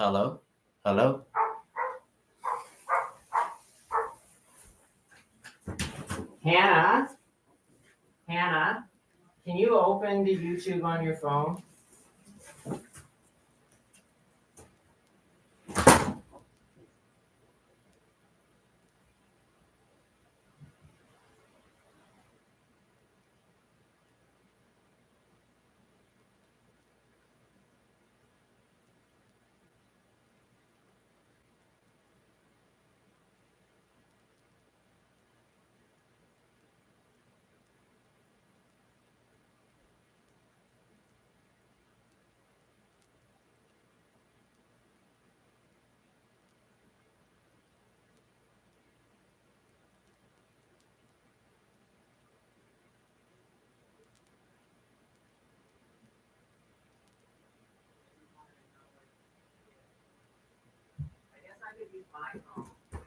Hello? Hello? Hannah? Hannah? Can you open the YouTube on your phone?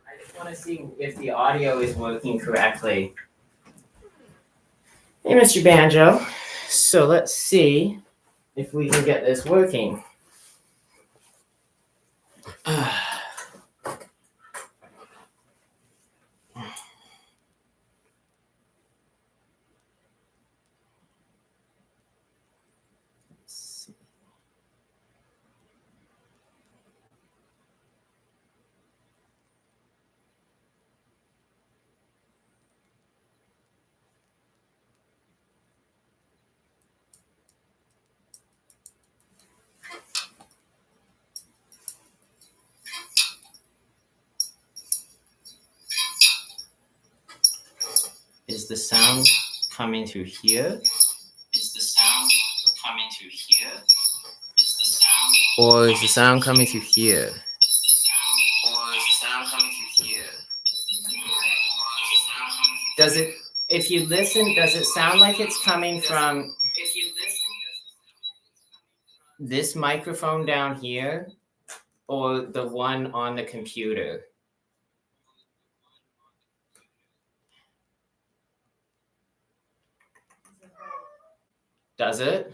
I just want to see if the audio is working correctly. Hey, Mr. Banjo. So let's see if we can get this working. Is the sound coming through here? Is the sound coming through here? Is the sound or is the sound coming through here? Or is the sound coming through here? Does it, if you listen, does it sound like it's coming from this microphone down here or the one on the computer? Does it?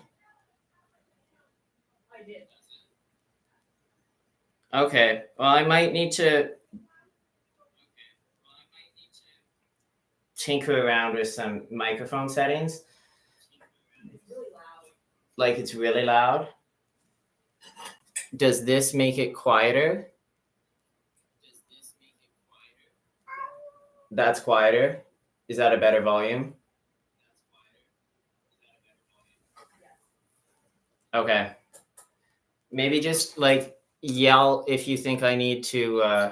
I did. Okay, well, I might need to tinker around with some microphone settings. It's really loud. Like it's really loud. Does this make it quieter? That's quieter. Is that a better volume? Okay. Maybe just like yell if you think I need to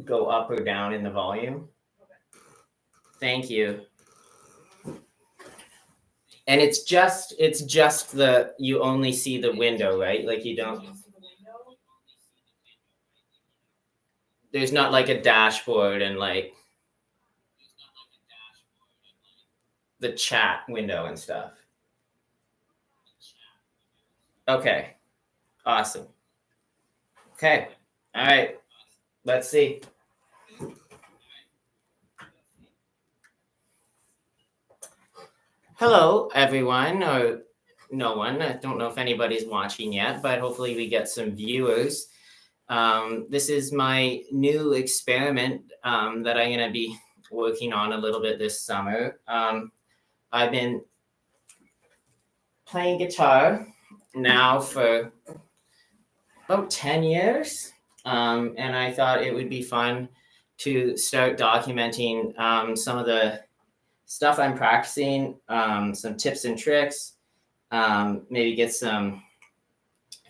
go up or down in the volume. Okay. Thank you. And it's just the, you only see the window, right? Like you don't, there's not like a dashboard and like the chat window and stuff. Okay. Awesome. Okay. All right. Let's see. Hello, everyone, or no one. I don't know if anybody's watching yet, but hopefully we get some viewers. This is my new experiment that I'm going to be working on a little bit this summer. I've been playing guitar now for about 10 years, and I thought it would be fun to start documenting some of the stuff I'm practicing, some tips and tricks, maybe get some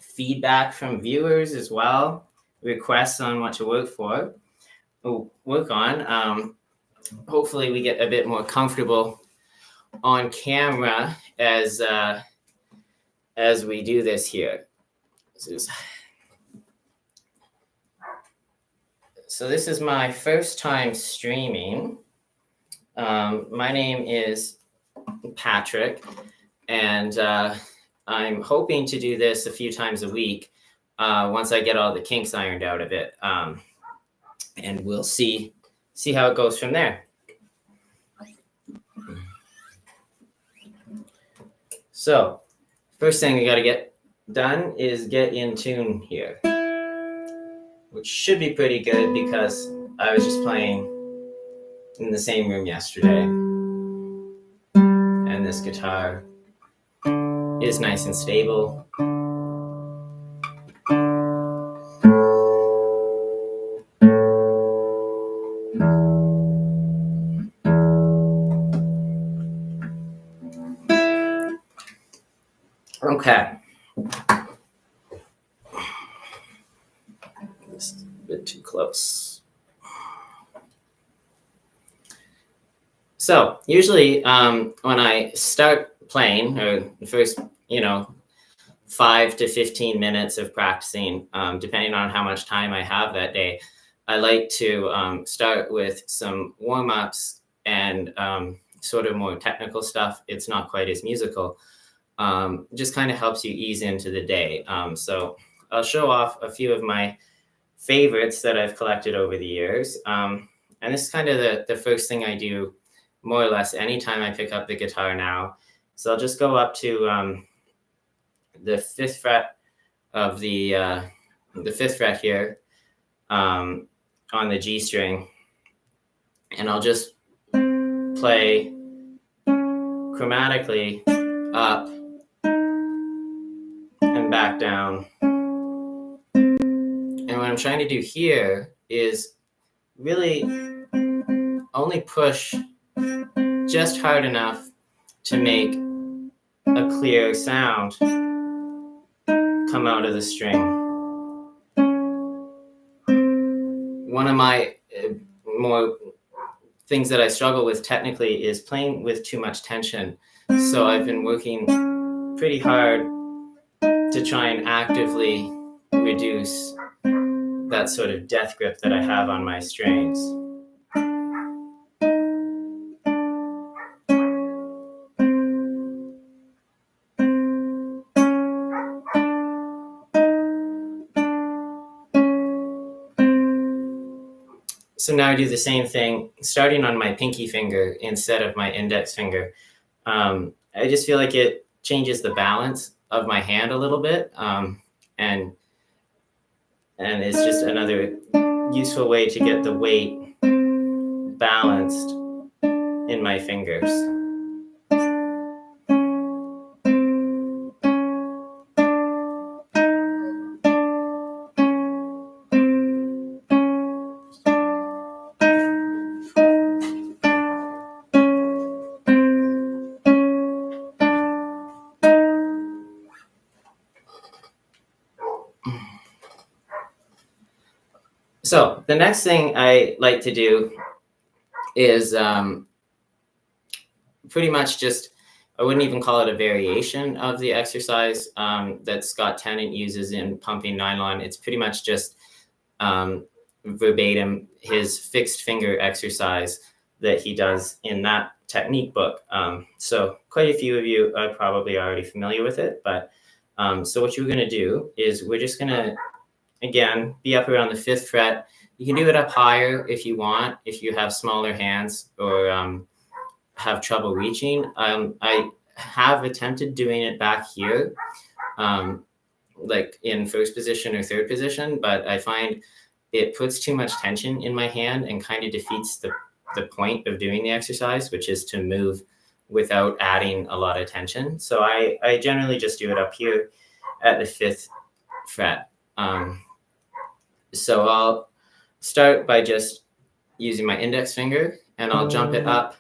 feedback from viewers as well, requests on what to work on. Hopefully we get a bit more comfortable on camera as we do this here. So this is my first time streaming. My name is Patrick, and I'm hoping to do this a few times a week once I get all the kinks ironed out of it, and we'll see how it goes from there. So first thing, we got to get done is get in tune here, which should be pretty good because I was just playing in the same room yesterday, and this guitar is nice and stable. Okay. This is a bit too close. So usually when I start playing, or the first, 5 to 15 minutes of practicing, depending on how much time I have that day, I like to start with some warm-ups and sort of more technical stuff. It's not quite as musical. Just kind of helps you ease into the day. So I'll show off a few of my favorites that I've collected over the years. And this is kind of the first thing I do more or less anytime I pick up the guitar now. So I'll just go up to the 5th fret of the 5th fret here on the G string, and I'll just play chromatically up and back down. And what I'm trying to do here is really only push just hard enough to make a clear sound come out of the string. One of my more things that I struggle with technically is playing with too much tension. So I've been working pretty hard to try and actively reduce that sort of death grip that I have on my strings. So now I do the same thing, starting on my pinky finger instead of my index finger. I just feel like it changes the balance of my hand a little bit, and it's just another useful way to get the weight balanced in my fingers. So the next thing I like to do is pretty much just, I wouldn't even call it a variation of the exercise that Scott Tennant uses in Pumping Nylon. It's pretty much just verbatim his fixed finger exercise that he does in that technique book. So quite a few of you are probably already familiar with it, but so what you're gonna do is we're just gonna, again, be up around the 5th fret. You can do it up higher if you want, if you have smaller hands or have trouble reaching. I have attempted doing it back here, like in 1st position or 3rd position, but I find it puts too much tension in my hand and kind of defeats the point of doing the exercise, which is to move without adding a lot of tension. So I generally just do it up here at the 5th fret. So I'll start by just using my index finger, and I'll jump it up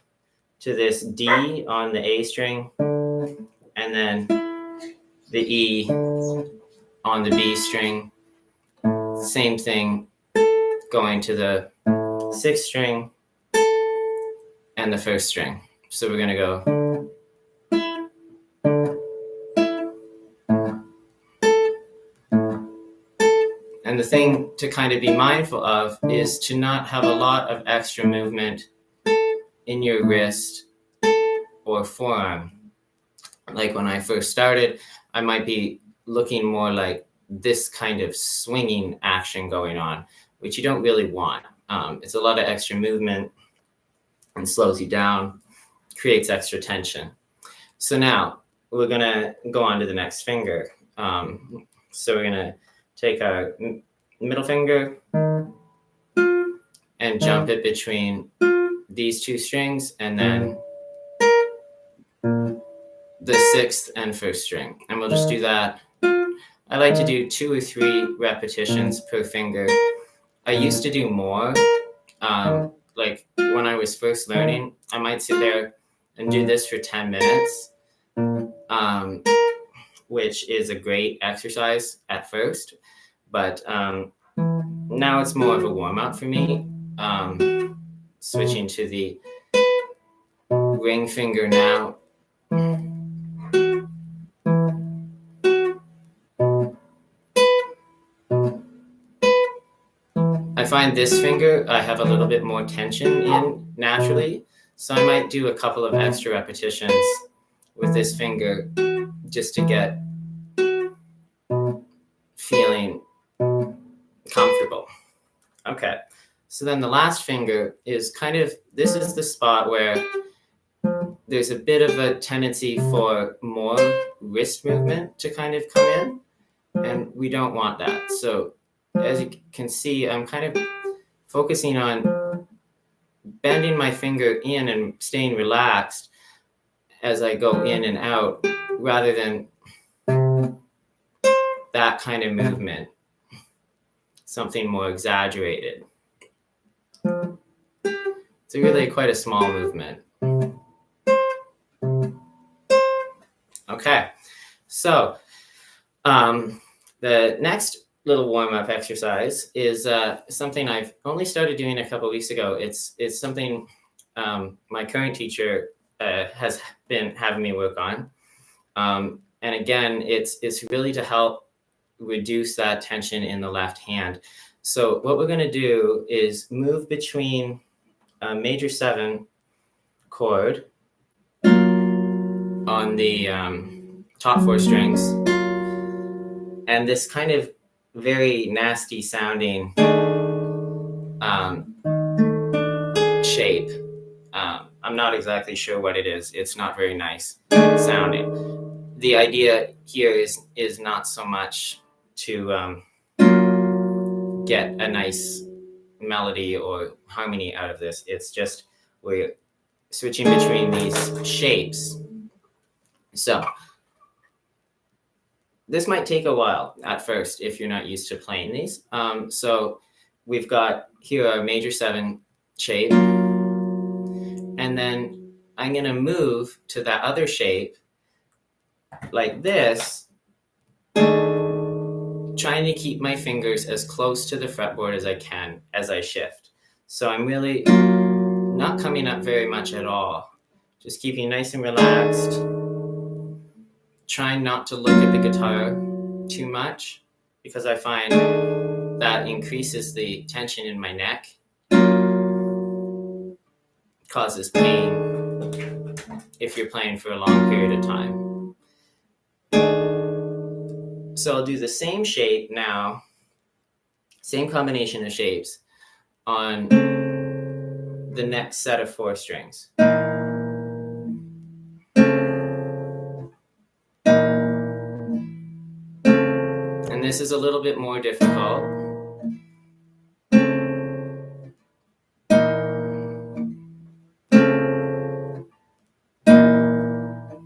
to this D on the A string, and then the E on the B string. Same thing going to the 6th string and the 1st string. So we're gonna go. And the thing to kind of be mindful of is to not have a lot of extra movement in your wrist or forearm. Like when I first started, I might be looking more like this kind of swinging action going on, which you don't really want. It's a lot of extra movement and slows you down, creates extra tension. So now we're gonna go on to the next finger. So we're gonna take our middle finger and jump it between these two strings, and then the sixth and first string. And we'll just do that. I like to do 2 or 3 repetitions per finger. I used to do more. Like when I was first learning, I might sit there and do this for 10 minutes, which is a great exercise at first. But now it's more of a warm-up for me. Switching to the ring finger now. I find this finger I have a little bit more tension in naturally, so I might do a couple of extra repetitions with this finger just to get feeling comfortable. Okay, so then the last finger is kind of, this is the spot where there's a bit of a tendency for more wrist movement to kind of come in, and we don't want that. So as you can see, I'm kind of focusing on bending my finger in and staying relaxed as I go in and out, rather than that kind of movement, something more exaggerated. It's really quite a small movement. Okay, so the next little warm-up exercise is something I've only started doing a couple weeks ago. It's something my current teacher has been having me work on. And again, it's really to help reduce that tension in the left hand. So what we're going to do is move between a major 7 chord on the top 4 strings and this kind of very nasty sounding shape. I'm not exactly sure what it is. It's not very nice sounding. The idea here is not so much to get a nice melody or harmony out of this. It's just we're switching between these shapes. So this might take a while at first if you're not used to playing these. So we've got here our major 7 shape, and then I'm going to move to that other shape like this, trying to keep my fingers as close to the fretboard as I can as I shift. So I'm really not coming up very much at all, just keeping nice and relaxed, trying not to look at the guitar too much, because I find that increases the tension in my neck, causes pain if you're playing for a long period of time. So I'll do the same shape now, same combination of shapes on the next set of 4 strings. And this is a little bit more difficult.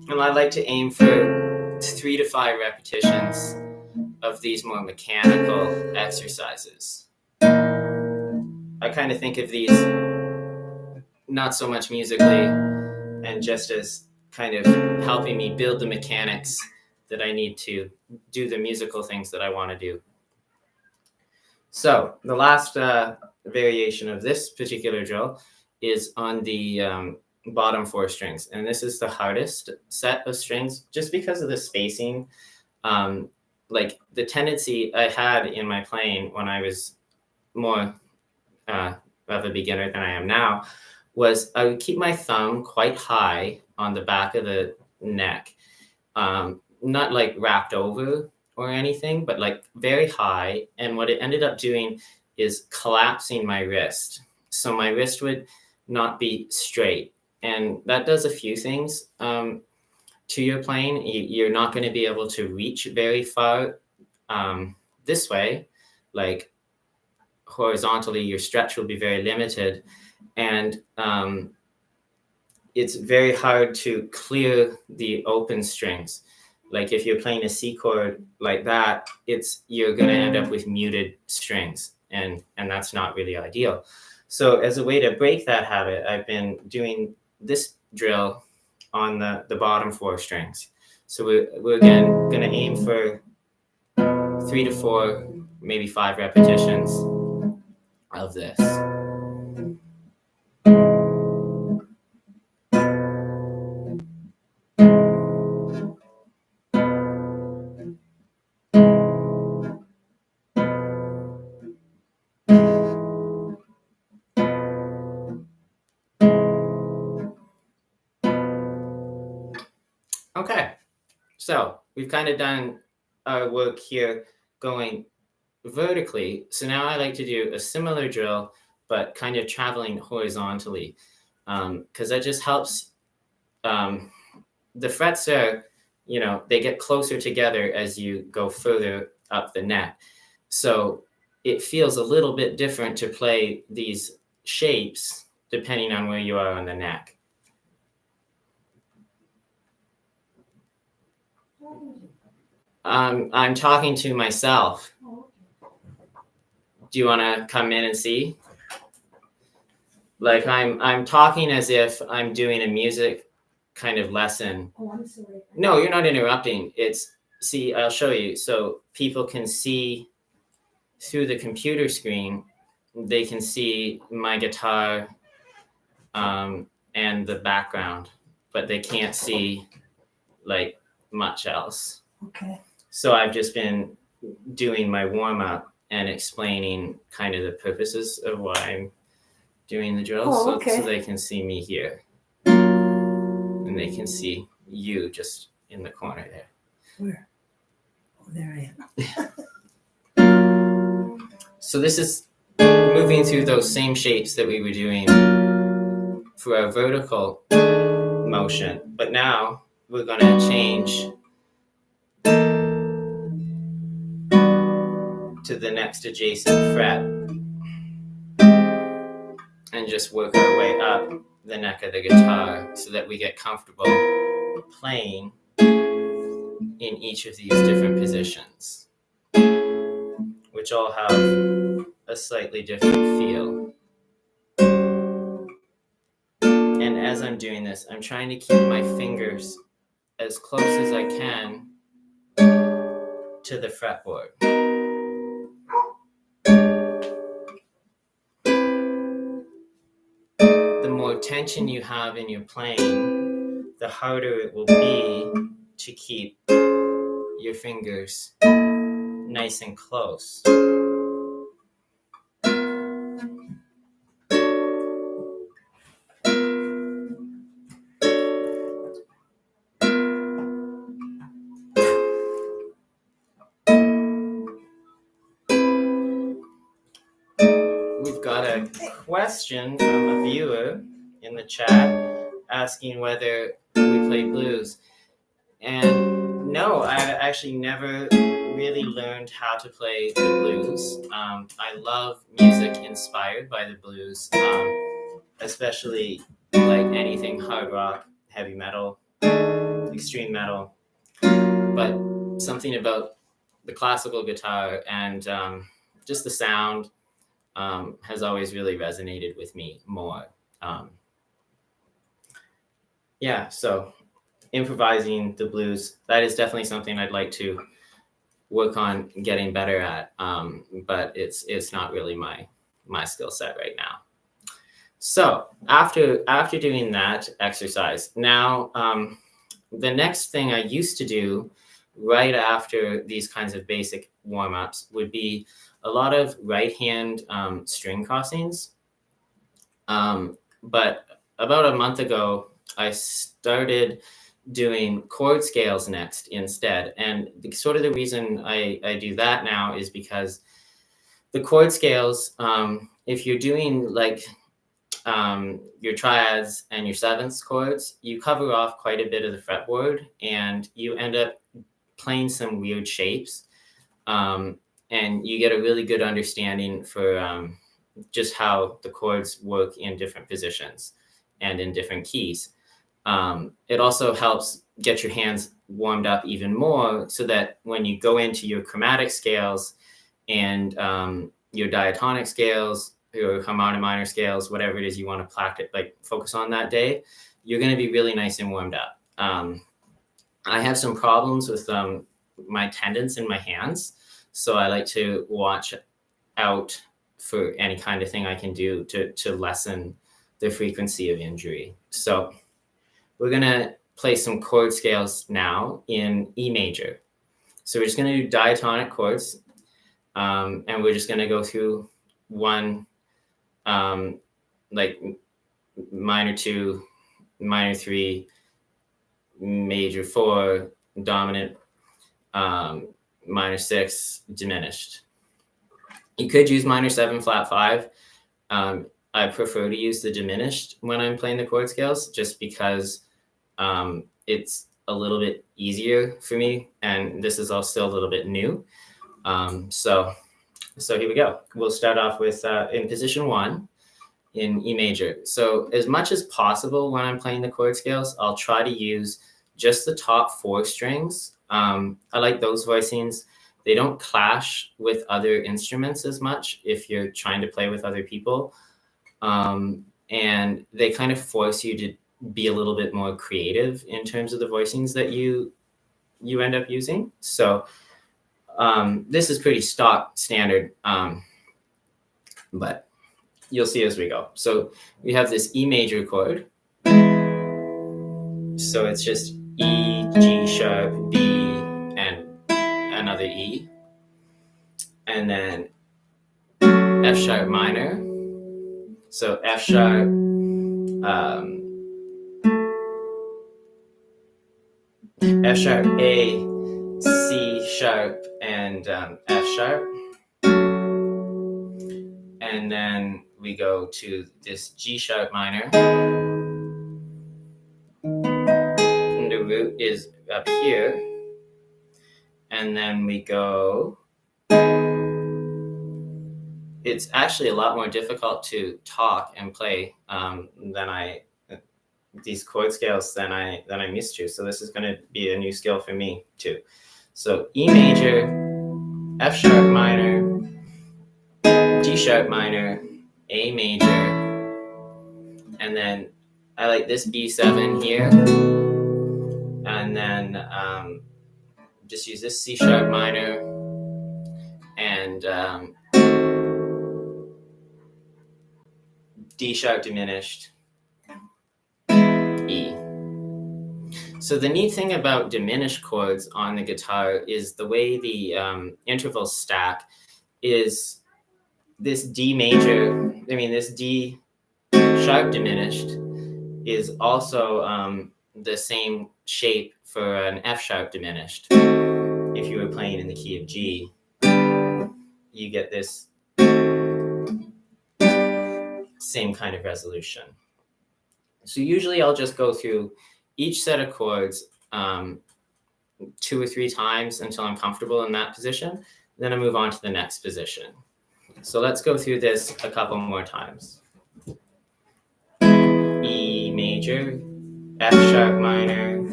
And I like to aim for 3 to 5 repetitions of these more mechanical exercises. I kind of think of these not so much musically and just as kind of helping me build the mechanics that I need to do the musical things that I want to do. So the last variation of this particular drill is on the bottom 4 strings. And this is the hardest set of strings just because of the spacing. Like the tendency I had in my playing when I was more of a beginner than I am now was I would keep my thumb quite high on the back of the neck, not like wrapped over or anything, but like very high. And what it ended up doing is collapsing my wrist. So my wrist would not be straight. And that does a few things. to your playing. You're not going to be able to reach very far this way, like horizontally. Your stretch will be very limited, and it's very hard to clear the open strings. Like if you're playing a C chord like that, you're going to end up with muted strings, and that's not really ideal. So as a way to break that habit, I've been doing this drill on the bottom 4 strings. So we're again going to aim for 3 to 4, maybe 5 repetitions of this. Okay, so we've kind of done our work here going vertically. So now I like to do a similar drill, but kind of traveling horizontally, because that just helps. The frets are, they get closer together as you go further up the neck. So it feels a little bit different to play these shapes depending on where you are on the neck. I'm talking to myself. Do you want to come in and see? Like I'm talking as if I'm doing a music kind of lesson. Oh, I'm sorry. No, you're not interrupting. See, I'll show you. So people can see through the computer screen, they can see my guitar and the background, but they can't see like much else. Okay. So I've just been doing my warm up and explaining kind of the purposes of why I'm doing the drill. Oh, okay. So they can see me here. And they can see you just in the corner there. Where? Oh, there I am. So this is moving through those same shapes that we were doing for our vertical motion. But now we're going to change to the next adjacent fret and just work our way up the neck of the guitar so that we get comfortable playing in each of these different positions, which all have a slightly different feel. And as I'm doing this, I'm trying to keep my fingers as close as I can to the fretboard. The more tension you have in your playing, the harder it will be to keep your fingers nice and close. We've got a question from a viewer in the chat asking whether we play blues. And no, I've actually never really learned how to play the blues. I love music inspired by the blues, especially like anything hard rock, heavy metal, extreme metal. But something about the classical guitar and just the sound has always really resonated with me more. So improvising the blues, that is definitely something I'd like to work on getting better at, but it's not really my skill set right now. So after doing that exercise, now the next thing I used to do right after these kinds of basic warm-ups would be a lot of right hand string crossings. But about a month ago, I started doing chord scales next instead. And sort of the reason I do that now is because the chord scales, if you're doing like your triads and your sevenths chords, you cover off quite a bit of the fretboard, and you end up playing some weird shapes. And you get a really good understanding for just how the chords work in different positions and in different keys. It also helps get your hands warmed up even more so that when you go into your chromatic scales and your diatonic scales, your harmonic minor scales, whatever it is you want to practice, like focus on that day, you're going to be really nice and warmed up. I have some problems with my tendons in my hands, so I like to watch out for any kind of thing I can do to lessen the frequency of injury. So we're going to play some chord scales now in E major. So we're just going to do diatonic chords, and we're just going to go through one, like minor 2, minor 3, major 4, dominant, minor 6, diminished. You could use minor 7, flat 5. I prefer to use the diminished when I'm playing the chord scales, just because it's a little bit easier for me, and this is all still a little bit new. So here we go. We'll start off with in position 1 in E major. So as much as possible when I'm playing the chord scales, I'll try to use just the top 4 strings. I like those voicings. They don't clash with other instruments as much if you're trying to play with other people. And they kind of force you to be a little bit more creative in terms of the voicings that you end up using. So this is pretty standard, but you'll see as we go. So we have this E major chord. So it's just E, G sharp, B, and another E. And then F sharp minor. So F sharp, F sharp, A, C sharp, and F sharp. And then we go to this G sharp minor. And the root is up here. And then we go. It's actually a lot more difficult to talk and play these chord scales than I'm used to. So this is going to be a new skill for me too. So E major, F sharp minor, G sharp minor, A major, and then I like this B7 here, and then just use this C sharp minor and D sharp diminished, E. So the neat thing about diminished chords on the guitar is the way the intervals stack is this D major, this D sharp diminished is also the same shape for an F sharp diminished. If you were playing in the key of G, you get this same kind of resolution. So usually I'll just go through each set of chords 2 or 3 times until I'm comfortable in that position. Then I move on to the next position. So let's go through this a couple more times. E major, F sharp minor,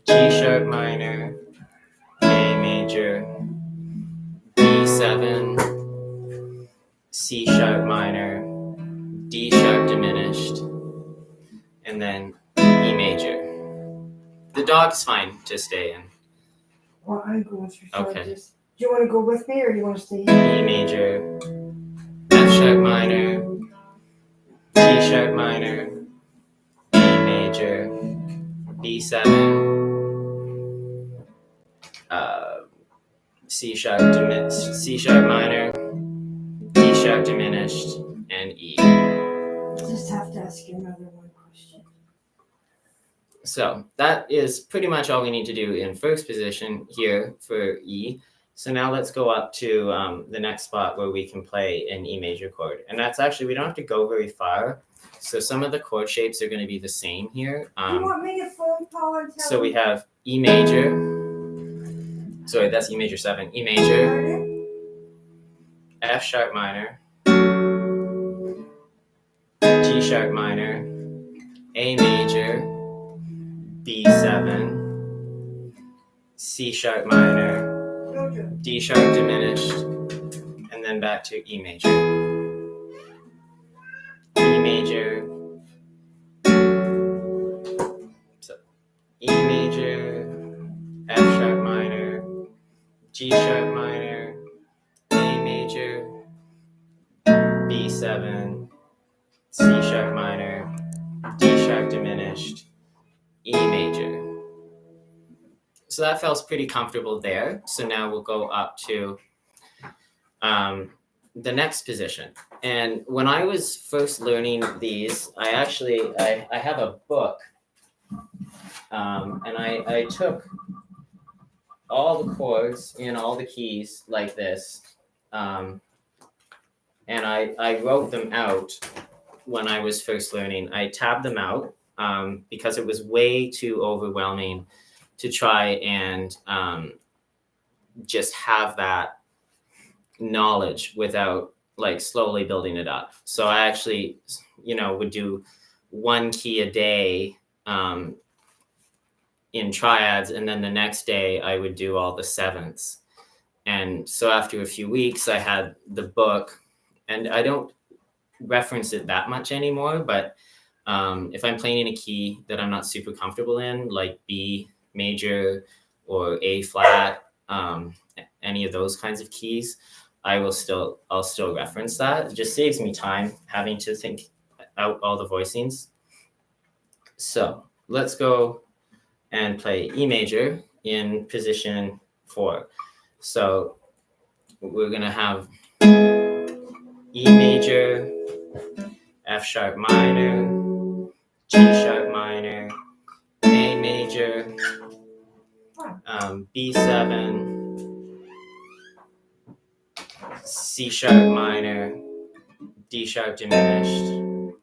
G sharp minor, A major, B7, C sharp minor, D sharp diminished, and then E major. The dog's fine to stay in. Well, I'm going through. Okay. Do you want to go with me or do you want to stay E here? major, F sharp minor, G sharp minor, A major, B7, C sharp minor, D sharp diminished, and E. Just have to ask you another one question. So that is pretty much all we need to do in first position here for E. So now let's go up to the next spot where we can play an E major chord. And that's actually, we don't have to go very far. So some of the chord shapes are going to be the same here. You want me to phone Paul and tell So we him? have E major. Sorry, that's E major 7. E major, Pardon? F sharp minor, G sharp minor, A major, B7, C sharp minor, Jojo. D sharp diminished, and then back to E major. E major, so E major, F sharp minor, G sharp minor, A major, B7, C sharp minor, D sharp diminished, E major. So that feels pretty comfortable there. So now we'll go up to the next position. And when I was first learning these, I have a book, and I took all the chords and all the keys like this, and I wrote them out when I was first learning. I tabbed them out because it was way too overwhelming to try and just have that knowledge without like slowly building it up. So I actually, would do one key a day in triads, and then the next day I would do all the sevenths. And so after a few weeks, I had the book, and I don't reference it that much anymore. But if I'm playing in a key that I'm not super comfortable in, like B major or A flat, any of those kinds of keys, I'll still reference that. It just saves me time having to think out all the voicings. So let's go and play E major in position 4. So we're gonna have E major, F sharp minor, G sharp minor, A major, B7, C sharp minor, D sharp diminished,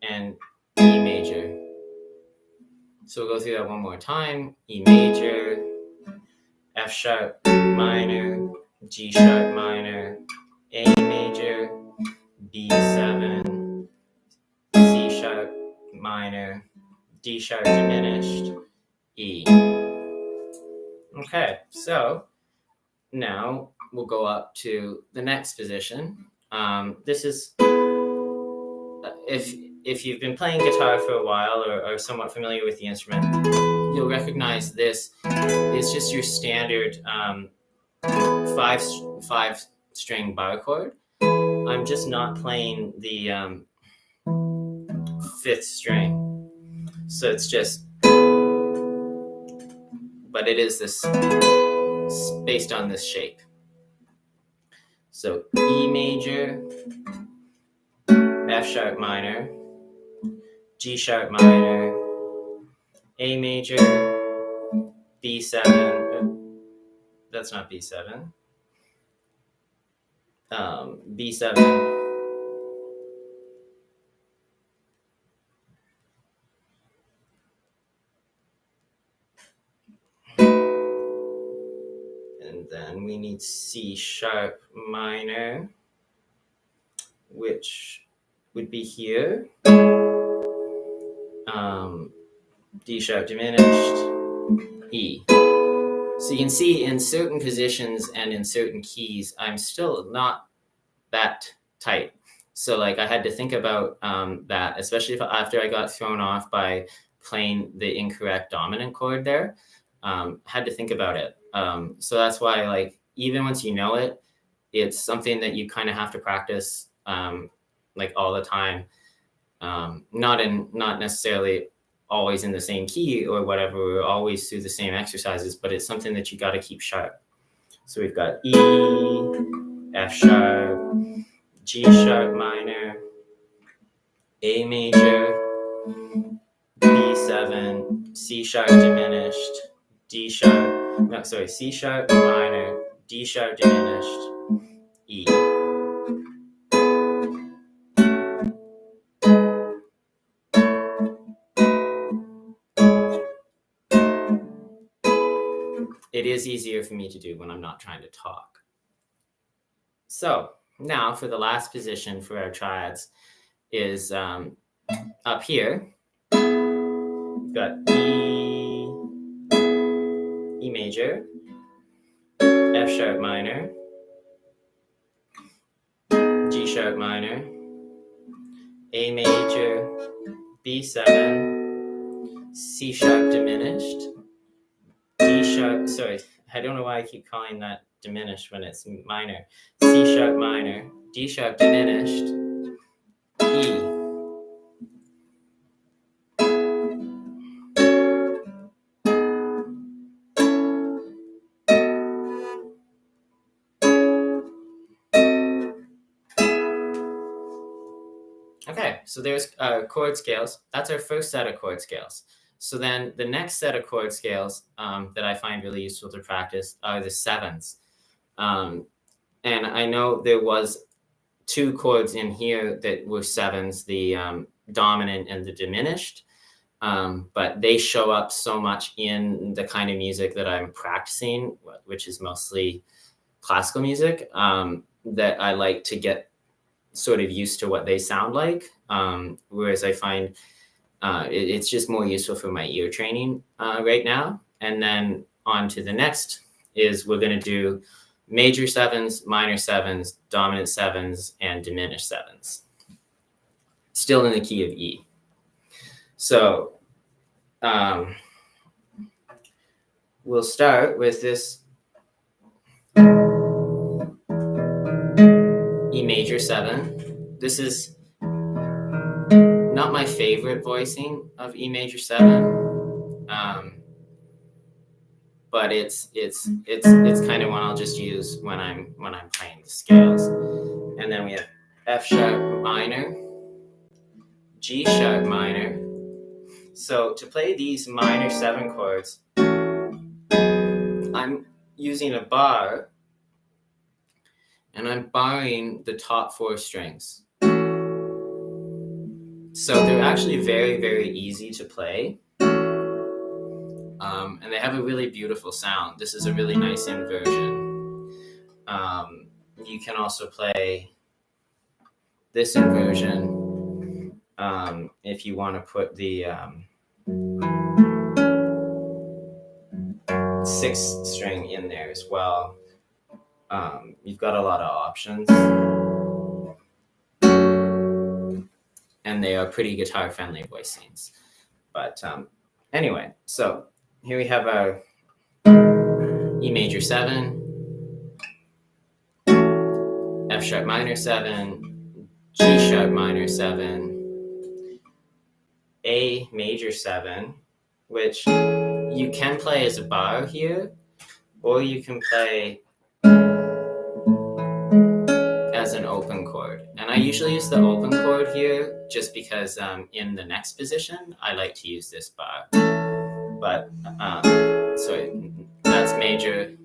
and E major. So we'll go through that one more time. E major, F sharp minor, G sharp minor, A major, B7, C sharp minor, D sharp diminished, E. Okay, so now we'll go up to the next position. This is, if you've been playing guitar for a while or are somewhat familiar with the instrument, you'll recognize this is just your standard five string bar chord. I'm just not playing the 5th string, so it's just, but it is this based on this shape. So E major, F sharp minor, G sharp minor, A major, B7. That's not B7. B7, and then we need C sharp minor, which would be here. D sharp diminished, E. So you can see in certain positions and in certain keys, I'm still not that tight. So like I had to think about that, especially after I got thrown off by playing the incorrect dominant chord there. Had to think about it. So that's why, like, even once you know it, it's something that you kind of have to practice like all the time. Not necessarily always in the same key or whatever, or always through the same exercises, but it's something that you got to keep sharp. So we've got E, F sharp, G sharp minor, A major, B7, C sharp diminished, C sharp minor, D sharp diminished, E. it is easier for me to do when I'm not trying to talk. So now for the last position for our triads is up here. We've got E major, F sharp minor, G sharp minor, A major, B7, C sharp diminished, D sharp, sorry, I don't know why I keep calling that diminished when it's minor, C sharp minor, D sharp diminished, E. Okay, so there's chord scales. That's our first set of chord scales. So then the next set of chord scales that I find really useful to practice are the sevens. And I know there was 2 chords in here that were sevens, the dominant and the diminished. But they show up so much in the kind of music that I'm practicing, which is mostly classical music, that I like to get sort of used to what they sound like, whereas I find it's just more useful for my ear training right now. And then on to the next is we're going to do major sevens, minor sevens, dominant sevens, and diminished sevens, still in the key of E. So we'll start with this E major 7. This is not my favorite voicing of E major 7, but it's kind of one I'll just use when I'm playing the scales. And then we have F sharp minor, G sharp minor. So to play these minor 7 chords, I'm using a bar, and I'm barring the top 4 strings. So they're actually very, very easy to play. And they have a really beautiful sound. This is a really nice inversion. You can also play this inversion if you want to put the 6th string in there as well. You've got a lot of options. And they are pretty guitar-friendly voicings. But anyway, so here we have our E major 7, F sharp minor 7, G sharp minor 7, A major 7, which you can play as a bar here, or you can play as an open chord. And I usually use the open chord here just because in the next position, I like to use this bar. But, so that's major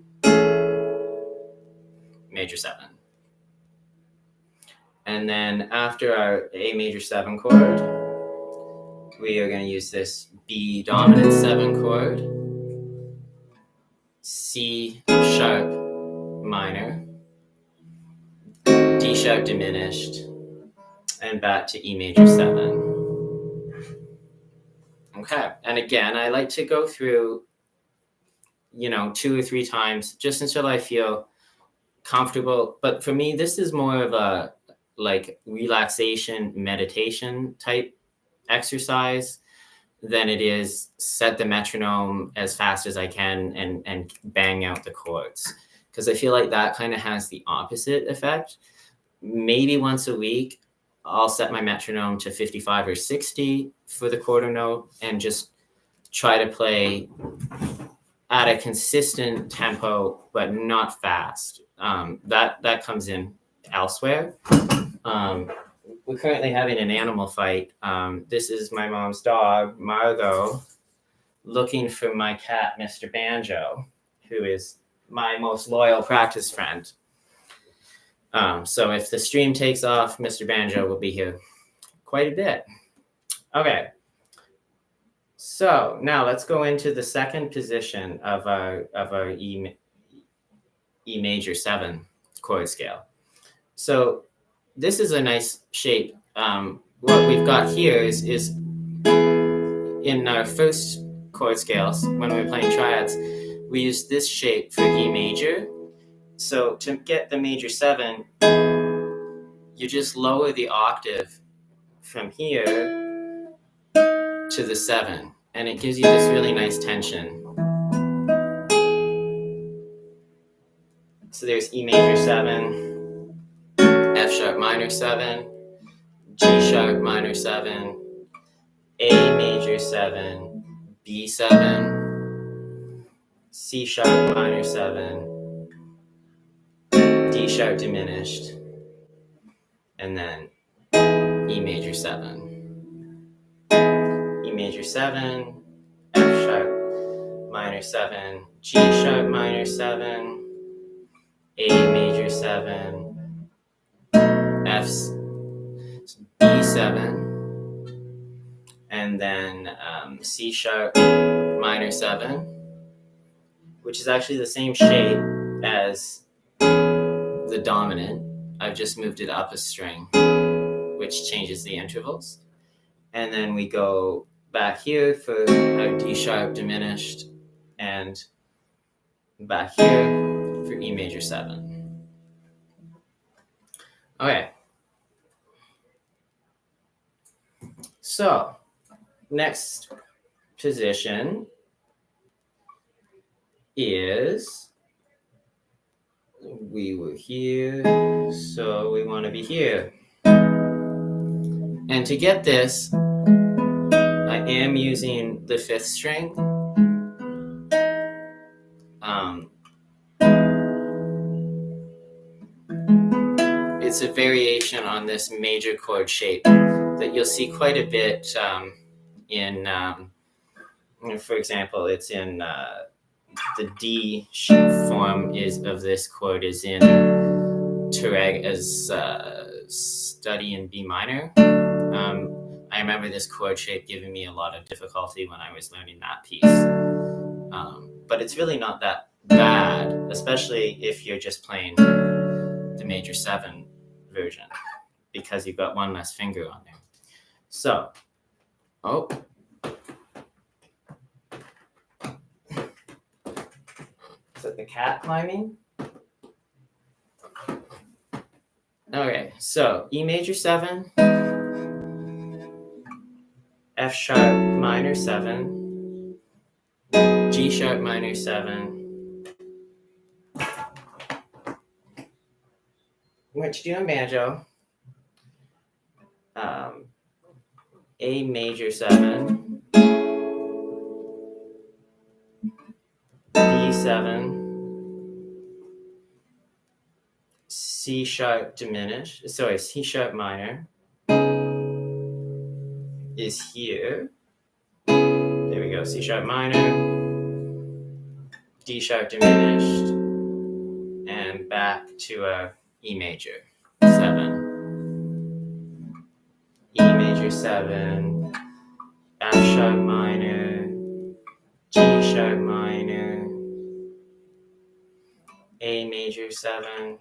7. And then after our A major 7 chord, we are going to use this B dominant 7 chord, C sharp minor, D sharp diminished, and back to E major 7. Okay, and again, I like to go through, 2 or 3 times just until I feel comfortable. But for me, this is more of a relaxation meditation type exercise than it is set the metronome as fast as I can and bang out the chords, because I feel like that kind of has the opposite effect. Maybe once a week I'll set my metronome to 55 or 60 for the quarter note and just try to play at a consistent tempo, but not fast. That comes in elsewhere. We're currently having an animal fight. This is my mom's dog, Margot, looking for my cat, Mr. Banjo, who is my most loyal practice friend. So if the stream takes off, Mr. Banjo will be here quite a bit. Okay. So now let's go into the second position of our E major 7 chord scale. So this is a nice shape. What we've got here is in our first chord scales, when we were playing triads, we used this shape for E major. So to get the major 7, you just lower the octave from here to the 7, and it gives you this really nice tension. So there's E major 7, F sharp minor 7, G sharp minor 7, A major 7, B7, C sharp minor 7, D sharp diminished, and then E major 7. E major 7, F sharp minor 7, G sharp minor 7, A major 7, F B7, and then C sharp minor 7, which is actually the same shape as the dominant. I've just moved it up a string, which changes the intervals. And then we go back here for our D sharp diminished, and back here for E major 7. Okay. So, next position is, we were here, so we want to be here. And to get this, I am using the 5th string. It's a variation on this major chord shape that you'll see quite a bit in, for example, it's in the D form of this chord is in Tureg as study in B minor. I remember this chord shape giving me a lot of difficulty when I was learning that piece. But it's really not that bad, especially if you're just playing the major 7 version, because you've got one less finger on there. So, is it the cat climbing? Okay, so E major 7, F sharp minor 7, G sharp minor 7. What you do on banjo? A major 7, B7, C sharp diminished, sorry, C sharp minor is here. There we go, C sharp minor, D sharp diminished, and back to a E major 7. E major 7, F sharp minor, G sharp minor, A major 7.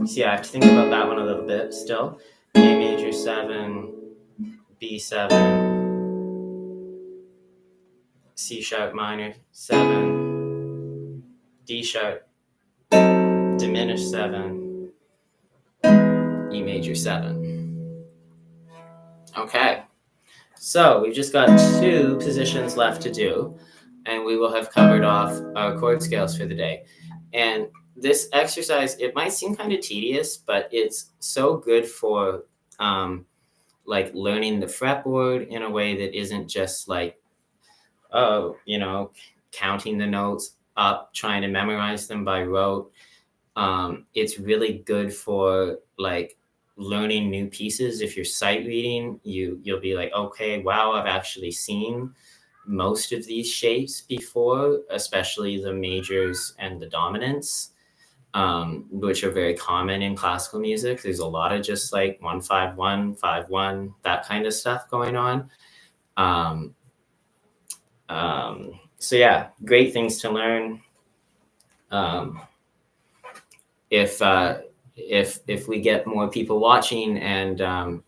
See, I have to think about that one a little bit still. A major 7, B7, C sharp minor 7, D sharp diminished 7, E major 7. Okay, so we've just got 2 positions left to do, and we will have covered off our chord scales for the day. And this exercise, it might seem kind of tedious, but it's so good for like learning the fretboard in a way that isn't just like, counting the notes up, trying to memorize them by rote. It's really good for like learning new pieces. If you're sight reading, you'll be like, okay, wow, I've actually seen most of these shapes before, especially the majors and the dominants. which are very common in classical music. There's a lot of just like 1-5-1, 5-1, that kind of stuff going on. So yeah, great things to learn. If we get more people watching and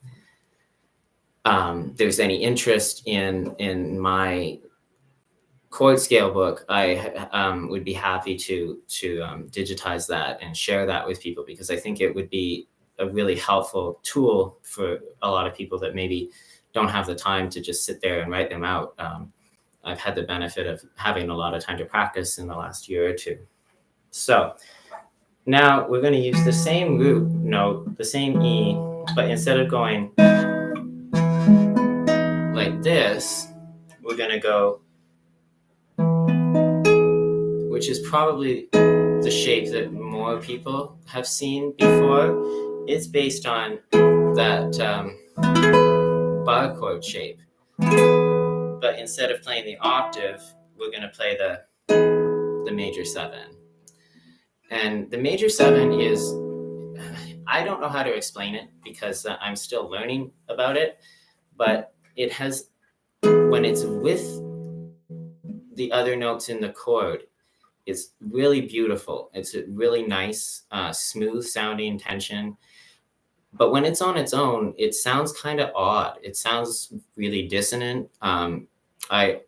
there's any interest in my chord scale book, I would be happy to digitize that and share that with people, because I think it would be a really helpful tool for a lot of people that maybe don't have the time to just sit there and write them out. I've had the benefit of having a lot of time to practice in the last year or two. So now we're going to use the same root note, the same E, but instead of going like this, we're going to go, which is probably the shape that more people have seen before. It's based on that bar chord shape. But instead of playing the octave, we're going to play the major 7. And the major 7 is, I don't know how to explain it because I'm still learning about it, but it has, when it's with the other notes in the chord, it's really beautiful. It's a really nice, smooth sounding tension. But when it's on its own, it sounds kind of odd. It sounds really dissonant. I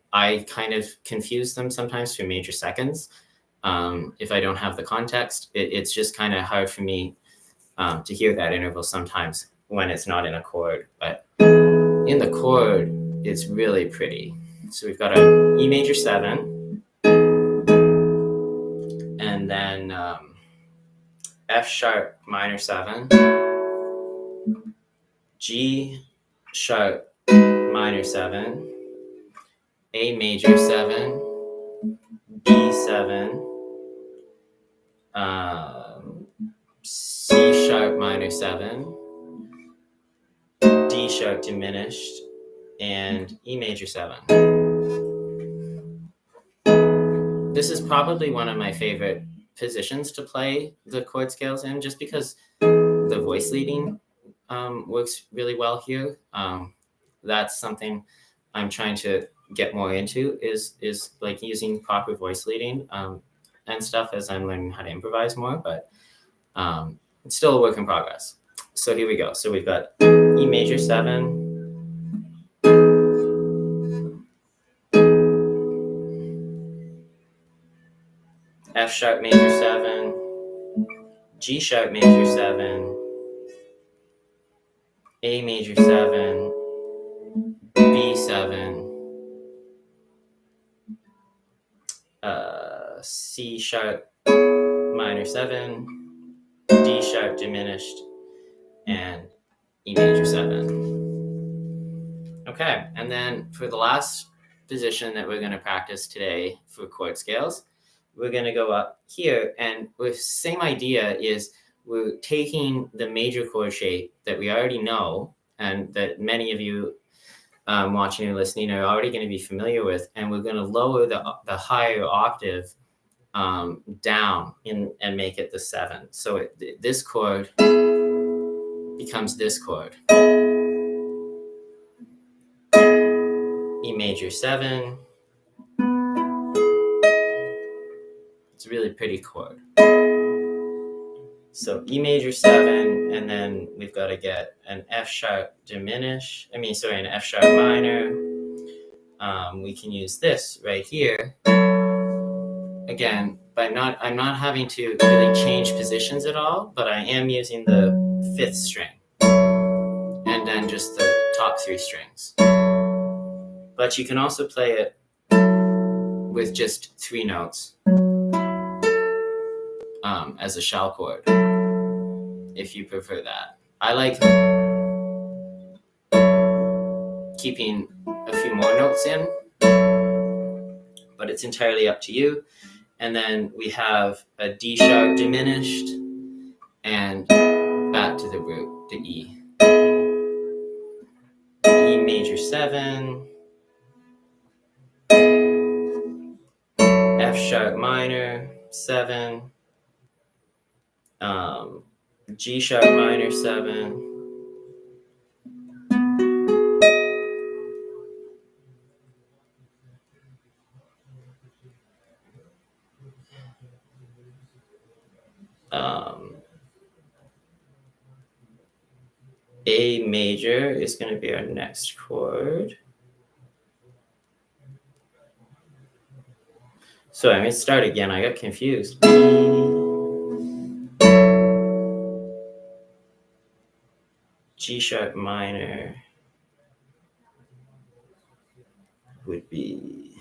kind of confuse them sometimes for major seconds. If I don't have the context, it's just kind of hard for me to hear that interval sometimes when it's not in a chord. But in the chord, it's really pretty. So we've got a E major 7, and then F sharp minor 7, G sharp minor 7, A major 7, B 7, C sharp minor 7, D sharp diminished, and E major 7. This is probably one of my favorite positions to play the chord scales in, just because the voice leading works really well here. That's something I'm trying to get more into, is like using proper voice leading and stuff as I'm learning how to improvise more, but it's still a work in progress. So here we go. So we've got E major 7, F sharp major 7, G sharp major 7, A major 7, B 7, C sharp minor 7, D sharp diminished, and E major 7. Okay, and then for the last position that we're going to practice today for chord scales, we're going to go up here, and with same idea is we're taking the major chord shape that we already know and that many of you watching and listening are already going to be familiar with, and we're going to lower the higher octave down and make it the 7. So this chord becomes this chord. E major 7. It's a really pretty chord. So E major 7, and then we've got to get an F sharp an F sharp minor. We can use this right here. Again, I'm not having to really change positions at all, but I am using the 5th string and then just the top 3 strings. But you can also play it with just 3 notes as a shell chord, if you prefer that. I like keeping a few more notes in, but it's entirely up to you. And then we have a D sharp diminished and back to the root, the E. E major 7, F sharp minor 7, G sharp minor 7. A major is going to be our next chord. So I'm going to start again. I got confused. G sharp minor would be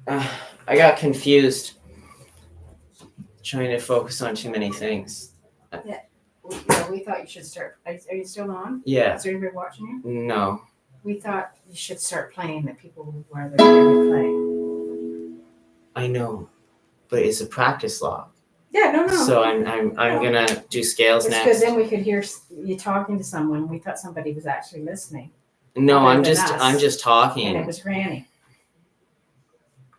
I got confused trying to focus on too many things. Yeah, we thought you should start. Are you still on? Yeah. Is there anybody watching you? No. We thought you should start playing that people would rather hear you play. I know, but it's a practice log. Yeah, no. So I'm gonna do scales It's next. because then we could hear you talking to someone. We thought somebody was actually listening. No, other I'm than just us. talking. And it was Granny.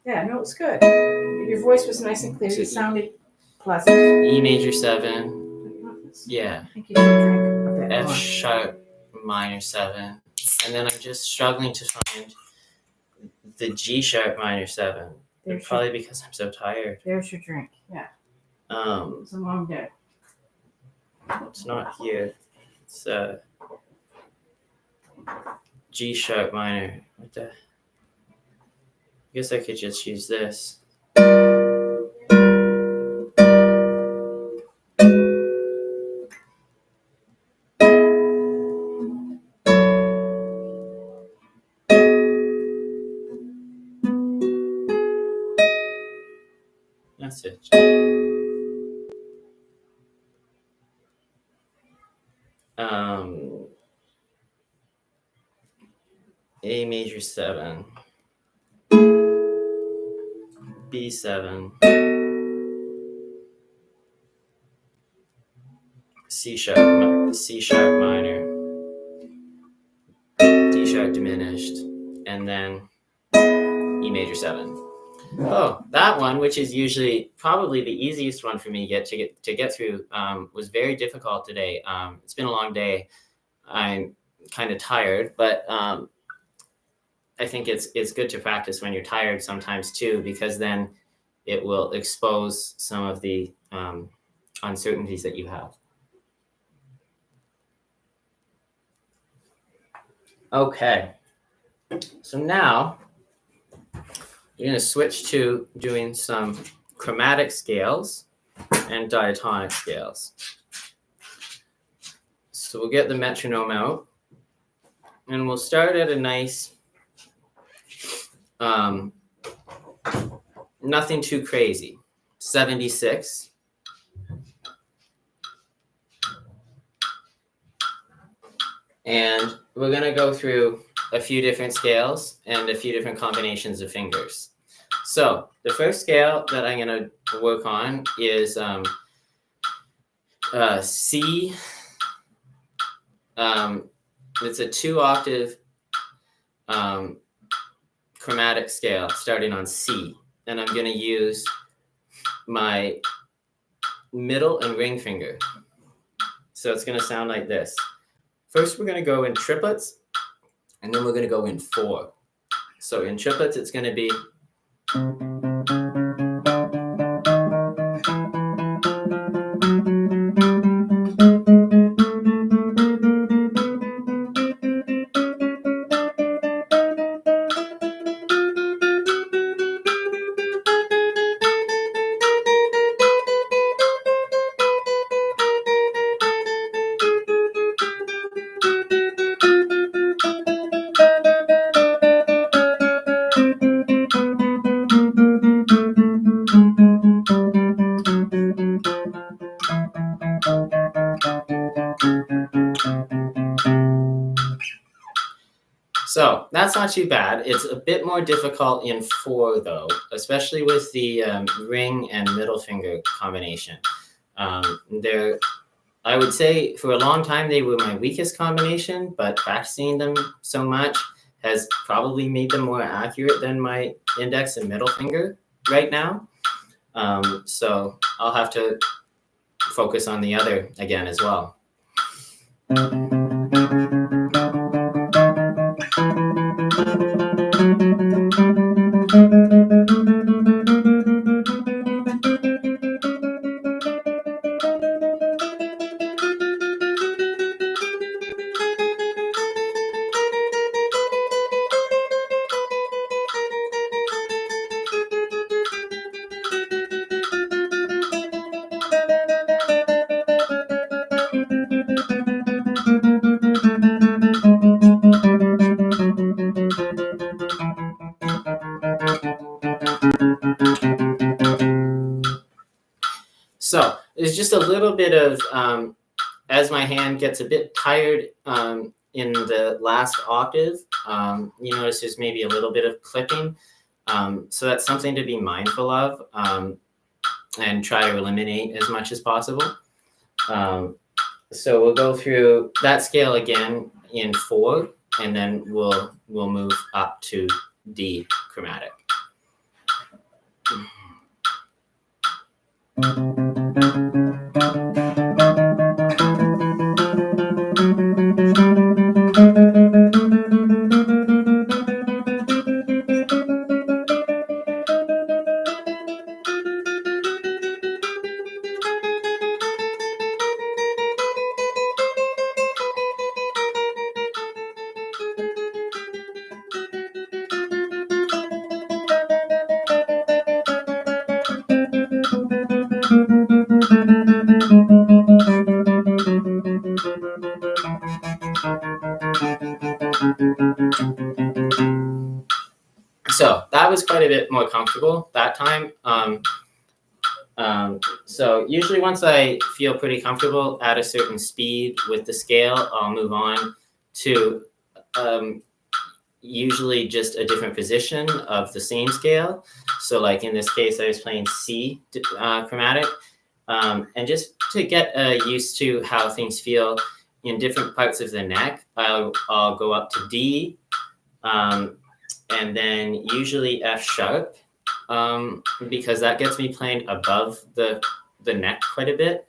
Yeah, no, it was good. Your voice was nice and clear. You sounded pleasant. E major 7. Yeah. I think you should drink a bit F more. sharp minor 7. And then I'm just struggling to find the G sharp minor 7. Probably because I'm so tired. There's your drink. Yeah. It's a long day. It's not here. It's G sharp minor. What the? I guess I could just use this. That's it. A major 7. B7. C sharp minor. D sharp diminished. And then E major 7. Oh, that one, which is usually probably the easiest one for me to get through, was very difficult today. It's been a long day. I'm kind of tired, but I think it's good to practice when you're tired sometimes too, because then it will expose some of the uncertainties that you have. Okay, so now you're going to switch to doing some chromatic scales and diatonic scales. So we'll get the metronome out, and we'll start at a nice, nothing too crazy, 76. And we're going to go through a few different scales and a few different combinations of fingers. So the first scale that I'm going to work on is C. It's a 2-octave chromatic scale starting on C. And I'm going to use my middle and ring finger. So it's going to sound like this. First, we're going to go in triplets, and then we're going to go in 4. So in triplets, it's going to be So that's not too bad. It's a bit more difficult in 4, though, especially with the ring and middle finger combination. I would say for a long time they were my weakest combination, but practicing them so much has probably made them more accurate than my index and middle finger. right now. So I'll have to focus on the other again as well. So there's just a little bit of, as my hand gets a bit tired in the last octave, you notice there's maybe a little bit of clipping. So that's something to be mindful of and try to eliminate as much as possible. So we'll go through that scale again in 4, and then we'll move up to D chromatic. So that was quite a bit more comfortable that time. So usually once I feel pretty comfortable at a certain speed with the scale, I'll move on to usually just a different position of the same scale. So like in this case, I was playing C chromatic. And just to get used to how things feel in different parts of the neck, I'll go up to D, and then usually F sharp, because that gets me playing above the neck quite a bit,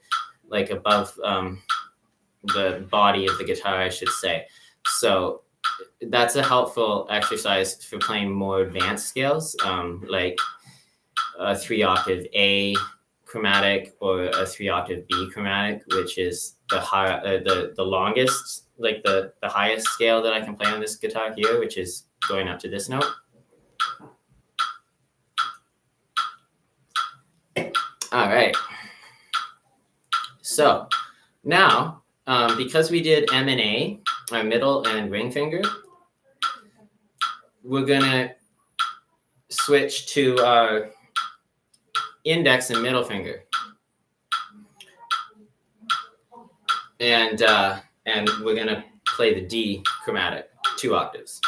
like above the body of the guitar, I should say. So that's a helpful exercise for playing more advanced scales, like a 3-octave A chromatic or a 3-octave B chromatic, which is the longest, like the highest scale that I can play on this guitar here, which is going up to this note. All right. So now, because we did M and A, our middle and ring finger, we're gonna switch to our index and middle finger. And we're gonna play the D chromatic, 2 octaves.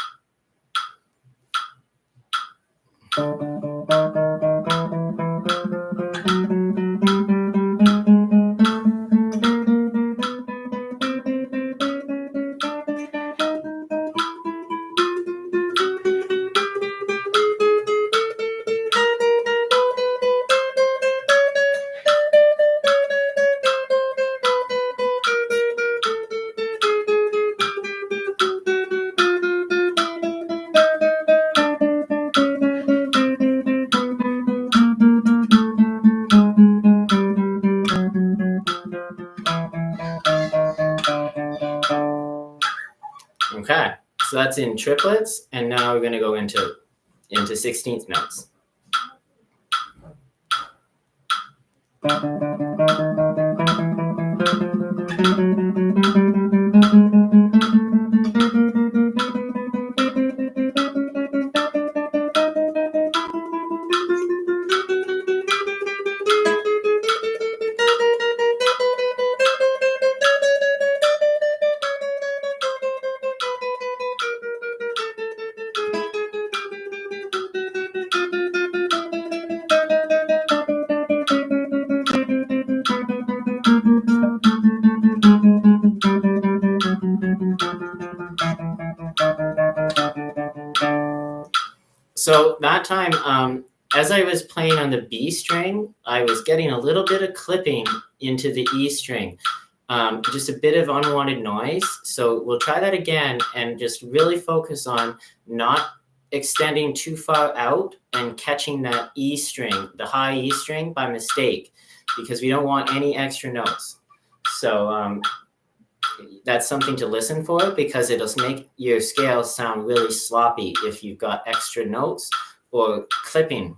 Okay, so that's in triplets, and now we're going to go into 16th notes. So that time, as I was playing on the B string, I was getting a little bit of clipping into the E string, just a bit of unwanted noise. So we'll try that again and just really focus on not extending too far out and catching that E string, the high E string, by mistake, because we don't want any extra notes. So that's something to listen for, because it'll make your scale sound really sloppy if you've got extra notes or clipping.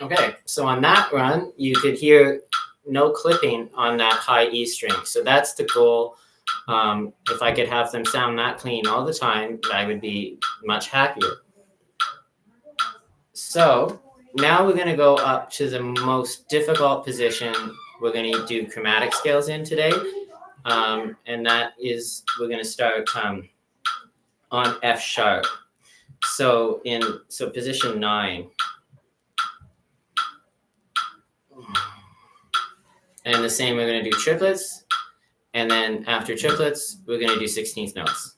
Okay, so on that run, you could hear no clipping on that high E string. So that's the goal. If I could have them sound that clean all the time, I would be much happier. So now we're going to go up to the most difficult position we're going to do chromatic scales in today. And that is, we're going to start on F sharp. So position 9. And the same, we're going to do triplets. And then after triplets, we're going to do 16th notes.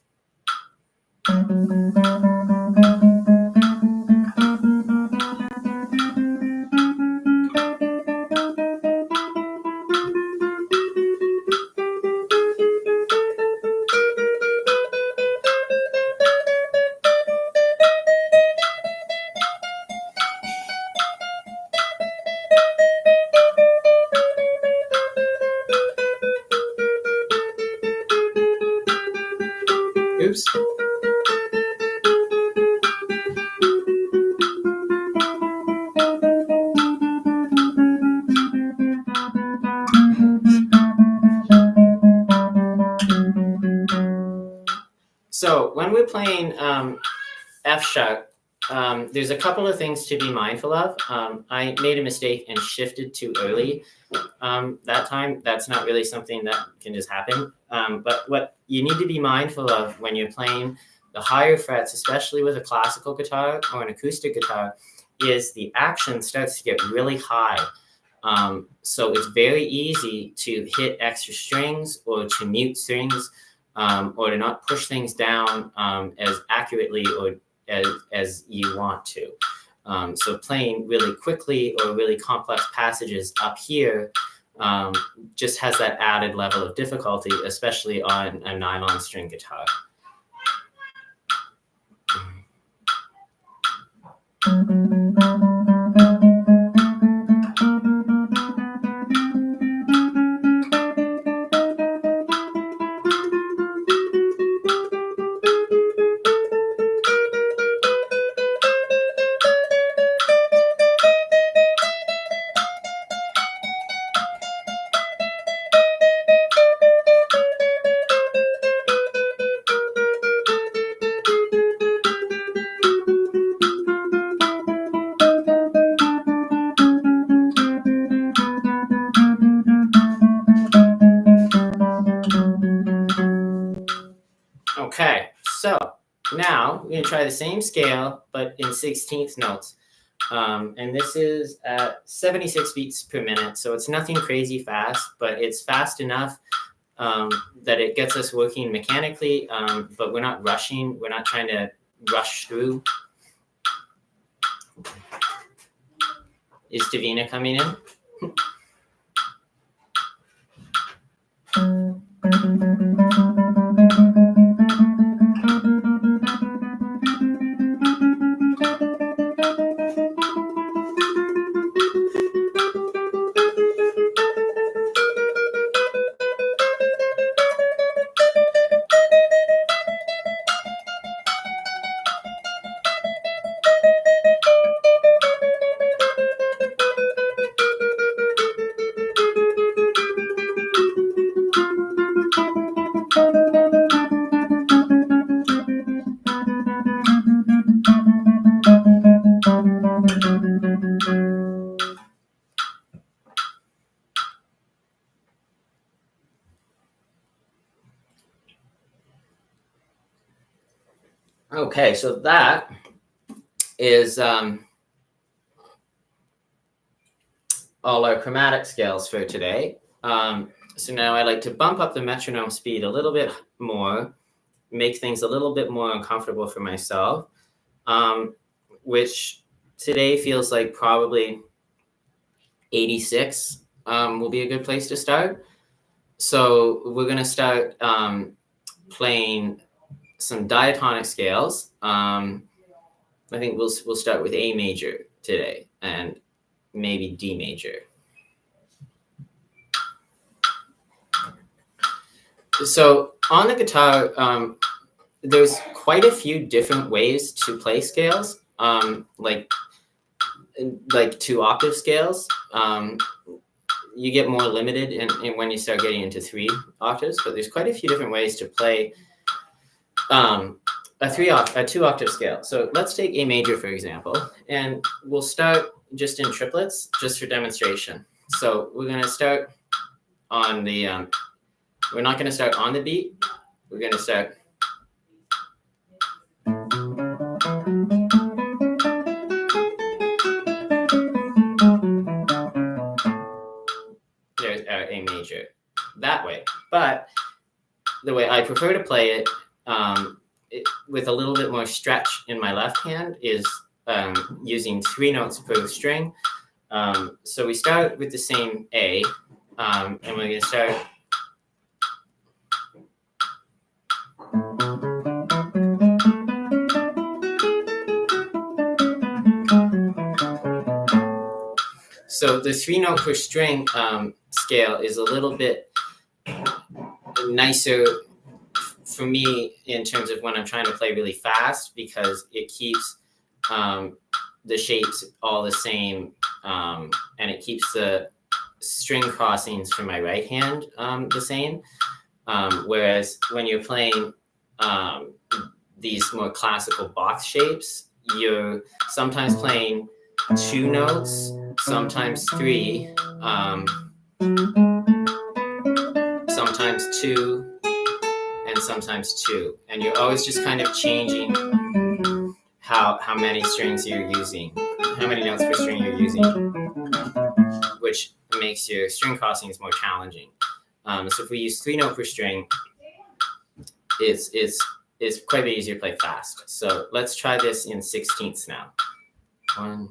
Oops. So when we're playing F sharp, there's a couple of things to be mindful of. I made a mistake and shifted too early that time. That's not really something that can just happen. But what you need to be mindful of when you're playing the higher frets, especially with a classical guitar or an acoustic guitar, is the action starts to get really high. So it's very easy to hit extra strings or to mute strings, or to not push things down as accurately or as you want to. So playing really quickly or really complex passages up here just has that added level of difficulty, especially on a nylon string guitar. Okay, so now we're going to try the same scale, but in 16th notes. And this is at 76 beats per minute, so it's nothing crazy fast, but it's fast enough that it gets us working mechanically, but we're not rushing. We're not trying to rush through. Is Davina coming in? Okay, so that is all our chromatic scales for today. So now I like to bump up the metronome speed a little bit more, make things a little bit more uncomfortable for myself, which today feels like probably 86 will be a good place to start. So we're going to start playing some diatonic scales. I think we'll start with A major today and maybe D major. So on the guitar, there's quite a few different ways to play scales, like 2-octave scales. You get more limited in when you start getting into 3 octaves, but there's quite a few different ways to play a 2-octave scale. So let's take A major, for example, and we'll start just in triplets, just for demonstration. So we're going to start on the, we're not going to start on the beat. We're going to start. There's our A major that way. But the way I prefer to play it, with a little bit more stretch in my left hand is using 3 notes per string. So we start with the same A, and we're going to start. So the 3 note per string scale is a little bit nicer for me in terms of when I'm trying to play really fast, because it keeps the shapes all the same, and it keeps the string crossings for my right hand the same. Whereas when you're playing these more classical box shapes, you're sometimes playing 2 notes, sometimes 3, sometimes 2, and sometimes 2. And you're always just kind of changing how many strings you're using, how many notes per string you're using, which makes your string crossings more challenging. So if we use 3 note per string, it's quite a bit easier to play fast. So let's try this in 16ths now. 1.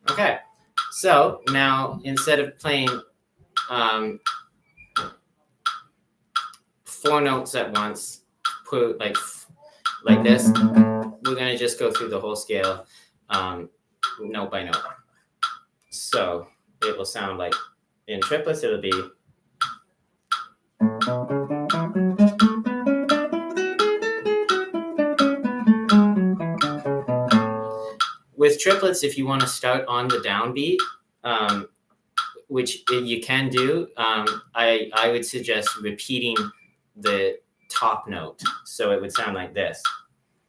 Okay, so now instead of playing 4 notes at once, put like this, we're going to just go through the whole scale note by note. So it will sound like in triplets, it'll be. With triplets, if you want to start on the downbeat, which you can do, I would suggest repeating the top note. So it would sound like this.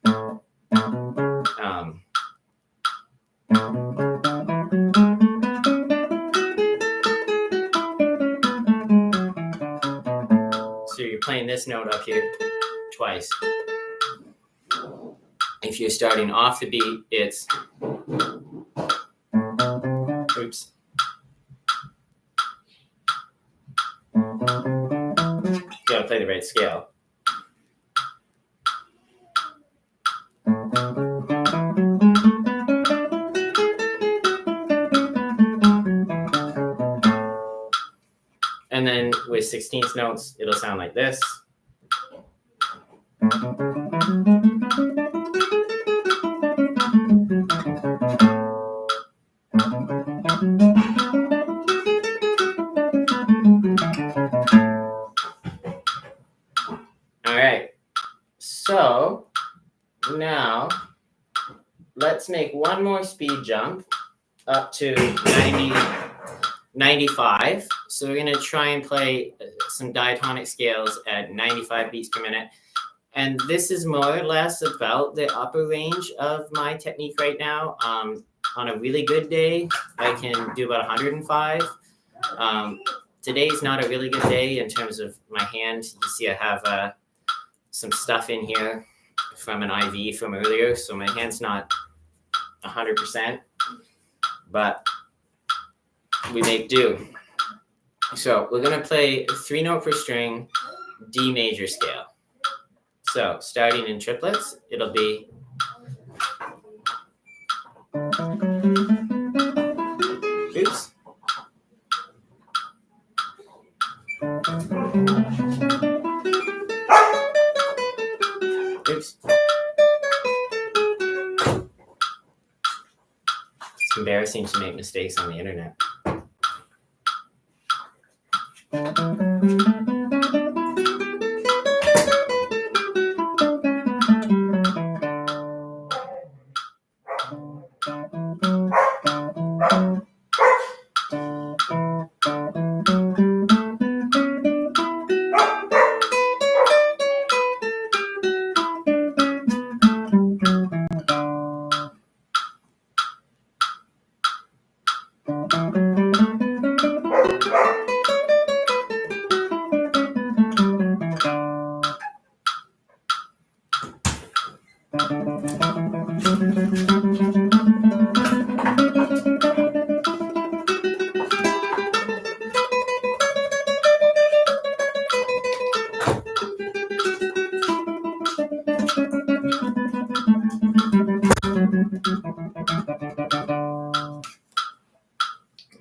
So you're playing this note up here twice. If you're starting off the beat, it's. Oops. You gotta play the right scale. And then with 16th notes, it'll sound like this. All right, so now let's make one more speed jump up to 90, 95. So we're going to try and play some diatonic scales at 95 beats per minute. And this is more or less about the upper range of my technique right now. On a really good day, I can do about 105. Today's not a really good day in terms of my hand. You see I have some stuff in here from an IV from earlier, so my hand's not 100%, but we make do. So we're gonna play a 3-note per string D major scale. So starting in triplets, it'll be oops. Oops. It's embarrassing to make mistakes on the internet.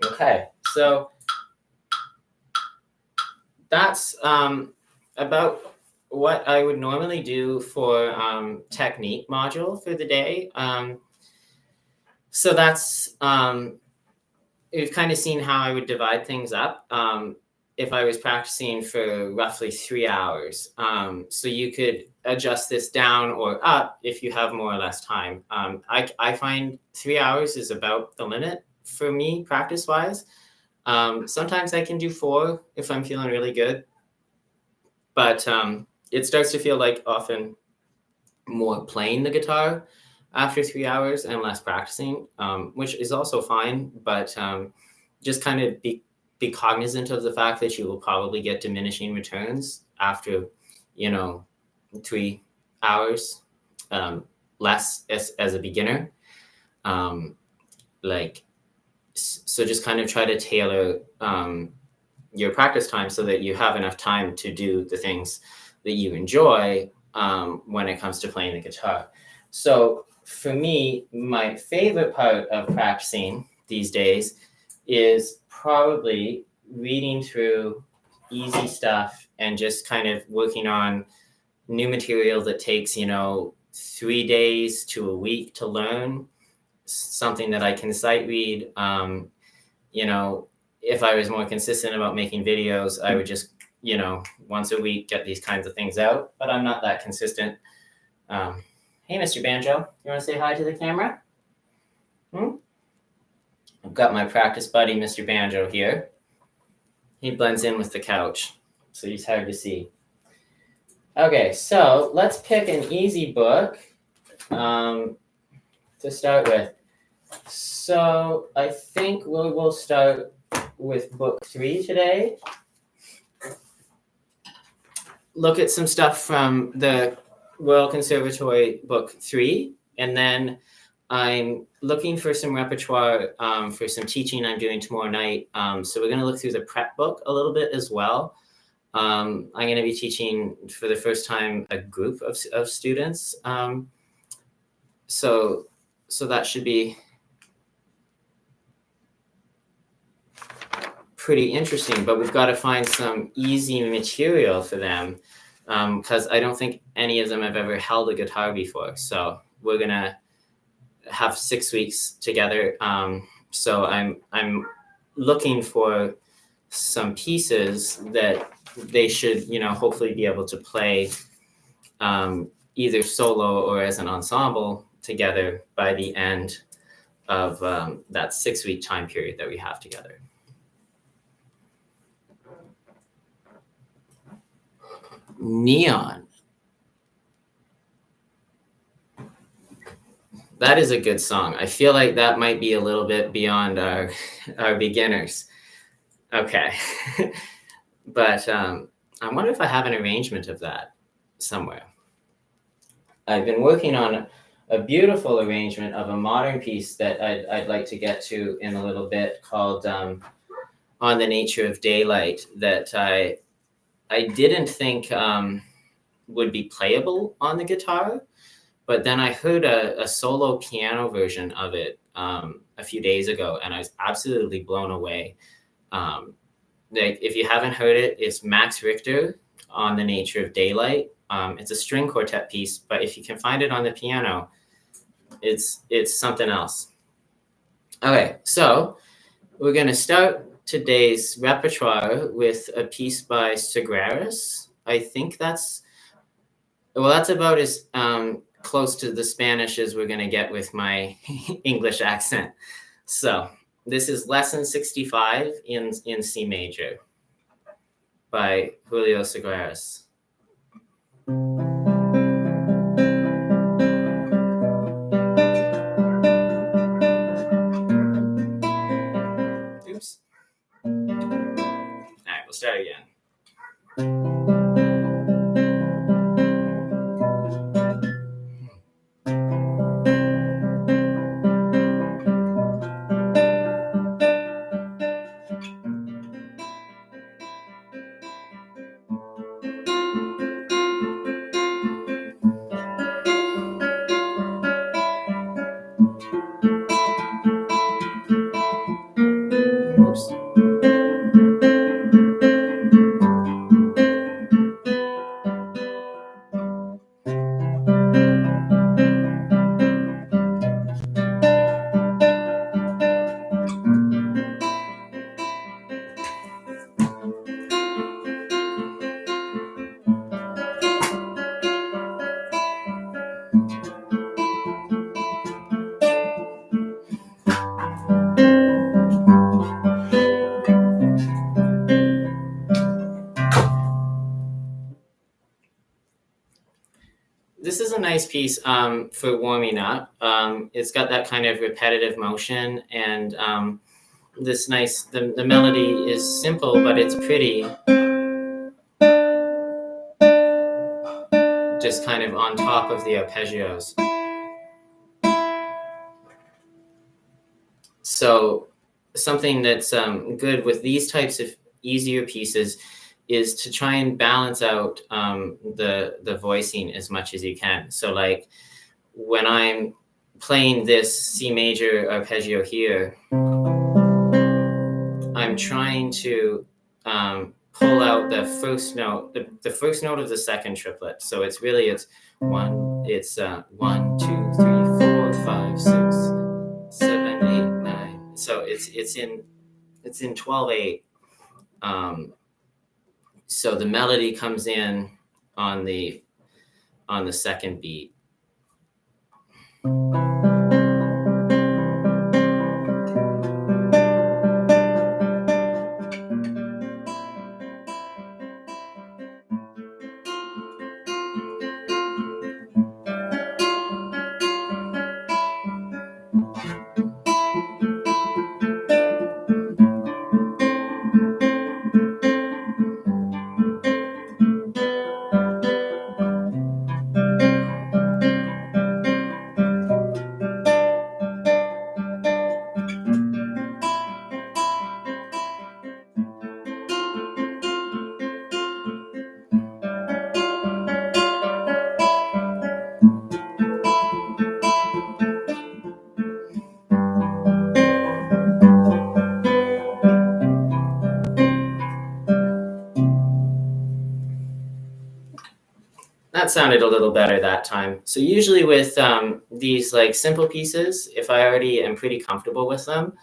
Okay, so that's about what I would normally do for technique module for the day. So that's, you've kind of seen how I would divide things up if I was practicing for roughly 3 hours. So you could adjust this down or up if you have more or less time. I find 3 hours is about the limit for me practice-wise. Sometimes I can do 4 if I'm feeling really good, but it starts to feel like often more playing the guitar after 3 hours and less practicing, which is also fine, but just kind of be cognizant of the fact that you will probably get diminishing returns after, 3 hours less as a beginner. So just kind of try to tailor your practice time so that you have enough time to do the things that you enjoy when it comes to playing the guitar. So for me, my favorite part of practicing these days is probably reading through easy stuff and just kind of working on new material that takes, 3 days to a week to learn, something that I can sight read. If I was more consistent about making videos, I would just, once a week get these kinds of things out, but I'm not that consistent. Hey, Mr. Banjo, you want to say hi to the camera? I've got my practice buddy, Mr. Banjo, here. He blends in with the couch, so he's hard to see. Okay, so let's pick an easy book to start with. So I think we'll start with book 3 today. Look at some stuff from the Royal Conservatory book 3, and then I'm looking for some repertoire for some teaching I'm doing tomorrow night. So we're going to look through the prep book a little bit as well. I'm going to be teaching for the first time a group of students. So that should be pretty interesting, but we've got to find some easy material for them because I don't think any of them have ever held a guitar before. So we're going to have 6 weeks together. So I'm looking for some pieces that they should, hopefully be able to play either solo or as an ensemble together by the end that 6-week time period that we have together. Neon. That is a good song. I feel like that might be a little bit beyond our beginners. Okay. But I wonder if I have an arrangement of that somewhere. I've been working on a beautiful arrangement of a modern piece that I'd like to get to in a little bit called On the Nature of Daylight, that I didn't think would be playable on the guitar, but then I heard a solo piano version of it a few days ago, and I was absolutely blown away. Like, if you haven't heard it, it's Max Richter On the Nature of Daylight. It's a string quartet piece, but if you can find it on the piano, it's something else. Okay, so we're going to start today's repertoire with a piece by Sagraris. I think that's about as close to the Spanish as we're going to get with my English accent. So this is Lesson 65 in C major by Julio Sagraris. Oops. All right, we'll start again. Oops. This is a nice piece for warming up. It's got that kind of repetitive motion, and the melody is simple, but it's pretty. Just kind of on top of the arpeggios. So something that's good with these types of easier pieces is to try and balance out the voicing as much as you can. So like when I'm playing this C major arpeggio here, I'm trying to pull out the first note, the first note of the second triplet. So it's 1, 2, 3, 4, 5, 6, 7, 8, 9. So it's in 12/8. So the melody comes in on the second beat. That sounded a little better that time. So usually with these like simple pieces, if I already am pretty comfortable with them,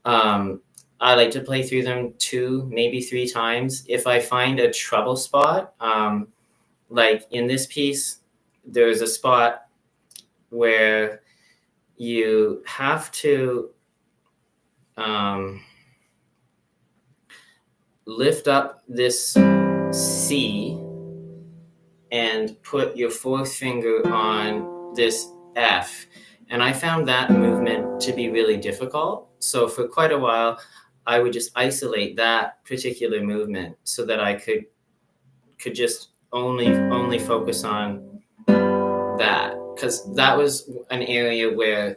I like to play through them 2, maybe 3 times. If I find a trouble spot, like in this piece, there's a spot where you have to lift up this C and put your fourth finger on this F. And I found that movement to be really difficult. So for quite a while, I would just isolate that particular movement so that I could just only focus on that, because that was an area where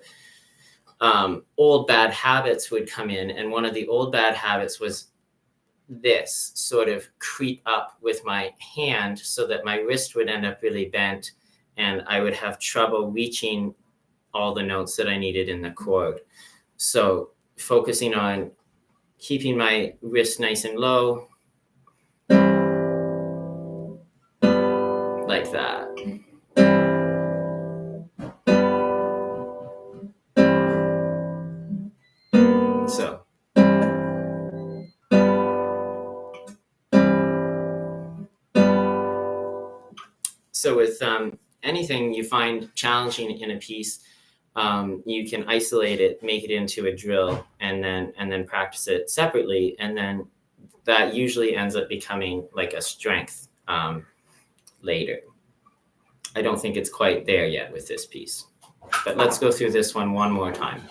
old bad habits would come in. And one of the old bad habits was this sort of creep up with my hand so that my wrist would end up really bent and I would have trouble reaching all the notes that I needed in the chord. So focusing on keeping my wrist nice and low, like that. So with anything you find challenging in a piece, you can isolate it, make it into a drill, and then practice it separately, and then that usually ends up becoming like a strength later. I don't think it's quite there yet with this piece, but let's go through this one more time.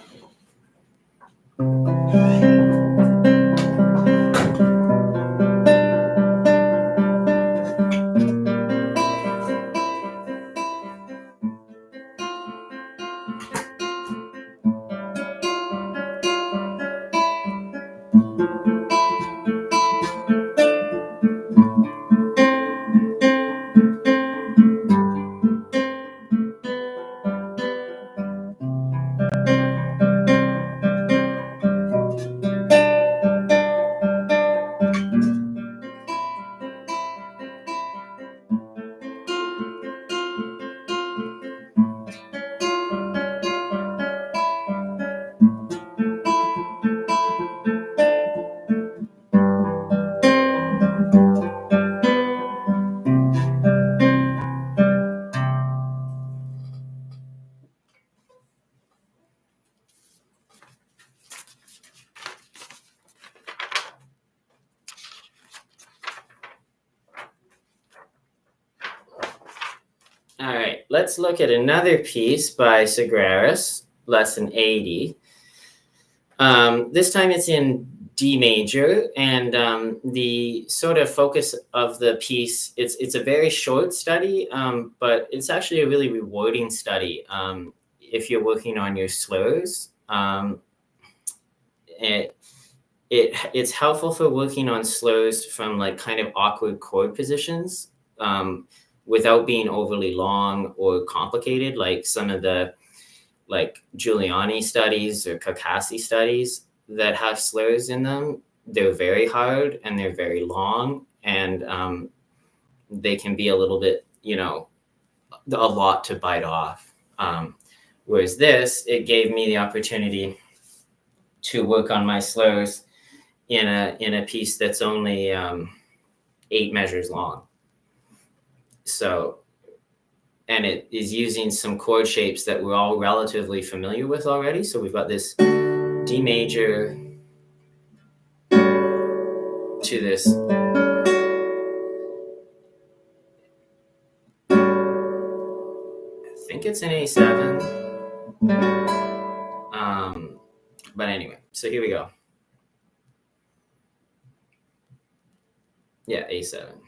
All right, let's look at another piece by Sagraris, lesson 80. This time it's in D major, and the sort of focus of the piece, it's a very short study, but it's actually a really rewarding study if you're working on your slurs. It's helpful for working on slurs from like kind of awkward chord positions without being overly long or complicated, like some of the like Giuliani studies or Caucasi studies that have slurs in them. They're very hard and they're very long, and they can be a little bit, a lot to bite off. Whereas this, it gave me the opportunity to work on my slurs in a piece that's only 8 measures long. So, and it is using some chord shapes that we're all relatively familiar with already. So we've got this D major to this I think it's an A7. But anyway, so here we go. Yeah, A7.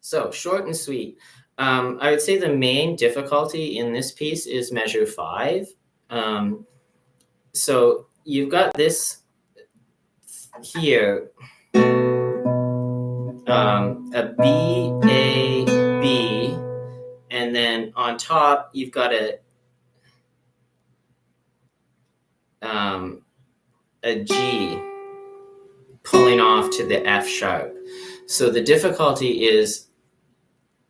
So short and sweet. I would say the main difficulty in this piece is measure 5. So you've got this here, a B, A, B, and then on top you've got a a G pulling off to the F sharp. So the difficulty is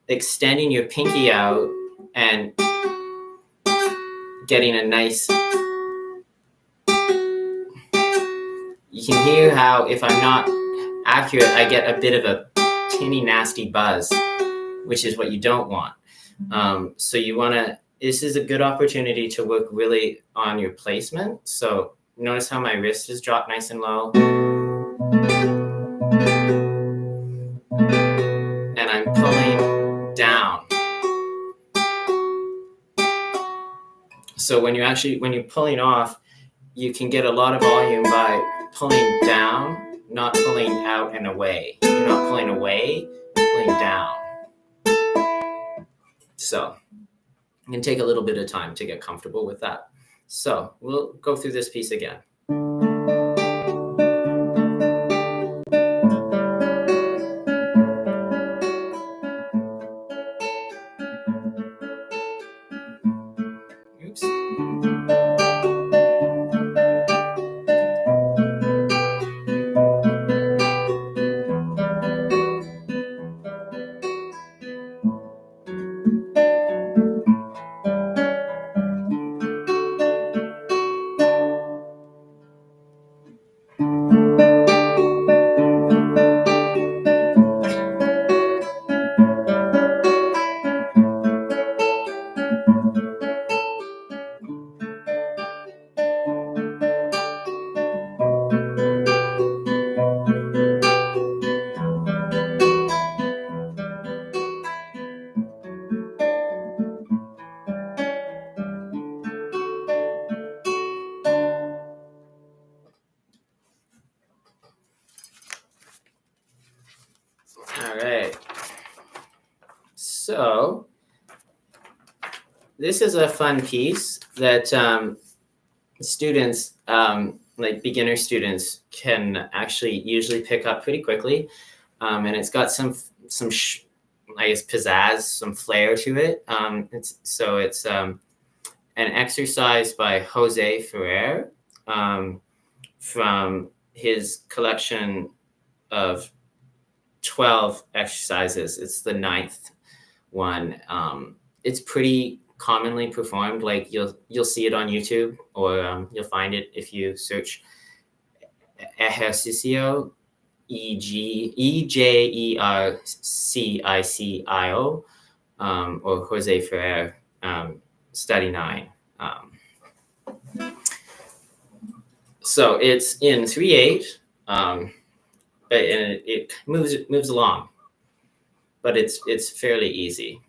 extending your pinky out and getting a nice. You can hear how if I'm not accurate, I get a bit of a tinny, nasty buzz, which is what you don't want. So you want to. This is a good opportunity to work really on your placement. So notice how my wrist is dropped nice and low. And I'm pulling down. So when you're pulling off, you can get a lot of volume by pulling down, not pulling out and away. You're not pulling away, you're pulling down. So it can take a little bit of time to get comfortable with that. So we'll go through this piece again. Oops. All right. So this is a fun piece that students, like beginner students, can actually usually pick up pretty quickly, and it's got some I guess pizzazz, some flair to it. It's an exercise by Jose Ferrer from his collection of 12 exercises. It's the 9th one. It's pretty commonly performed. Like you'll see it on YouTube, or you'll find it if you search ejercicio, EJERCICIO, or Jose Ferrer, study 9. So it's in 3/8, but it moves along, but it's fairly easy.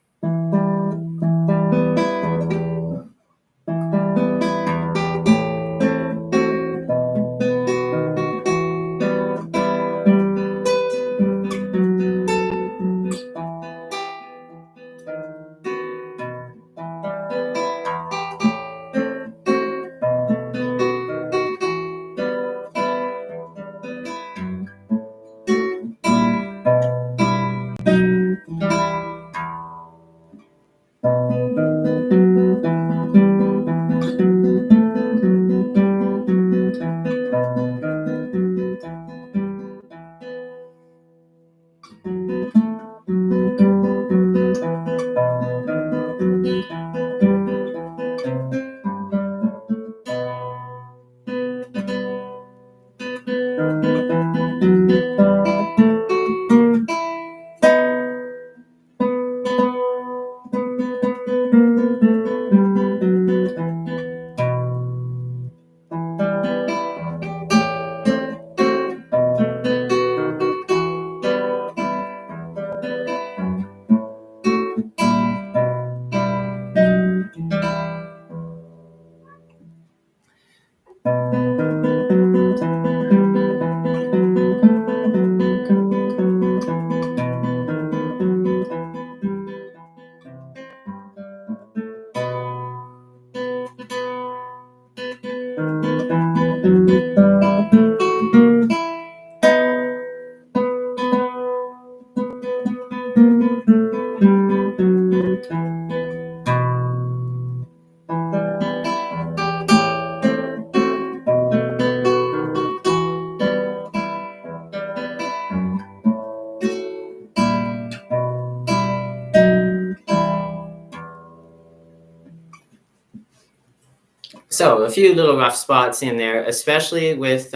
So a few little rough spots in there, especially with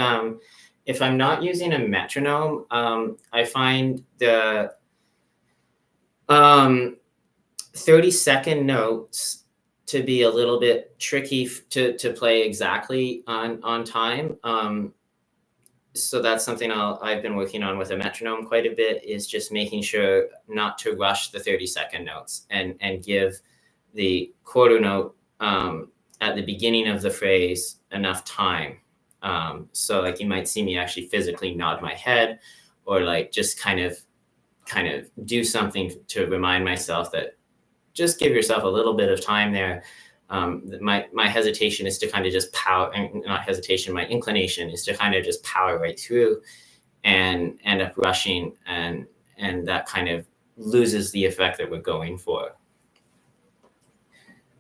if I'm not using a metronome, I find the 30-second notes to be a little bit tricky to play exactly on time. So that's something I've been working on with a metronome quite a bit, is just making sure not to rush the 30-second notes and give the quarter note at the beginning of the phrase enough time. So like you might see me actually physically nod my head, or like just kind of do something to remind myself that just give yourself a little bit of time there. My hesitation is to kind of just power, not hesitation, my inclination is to kind of just power right through and end up rushing, and that kind of loses the effect that we're going for.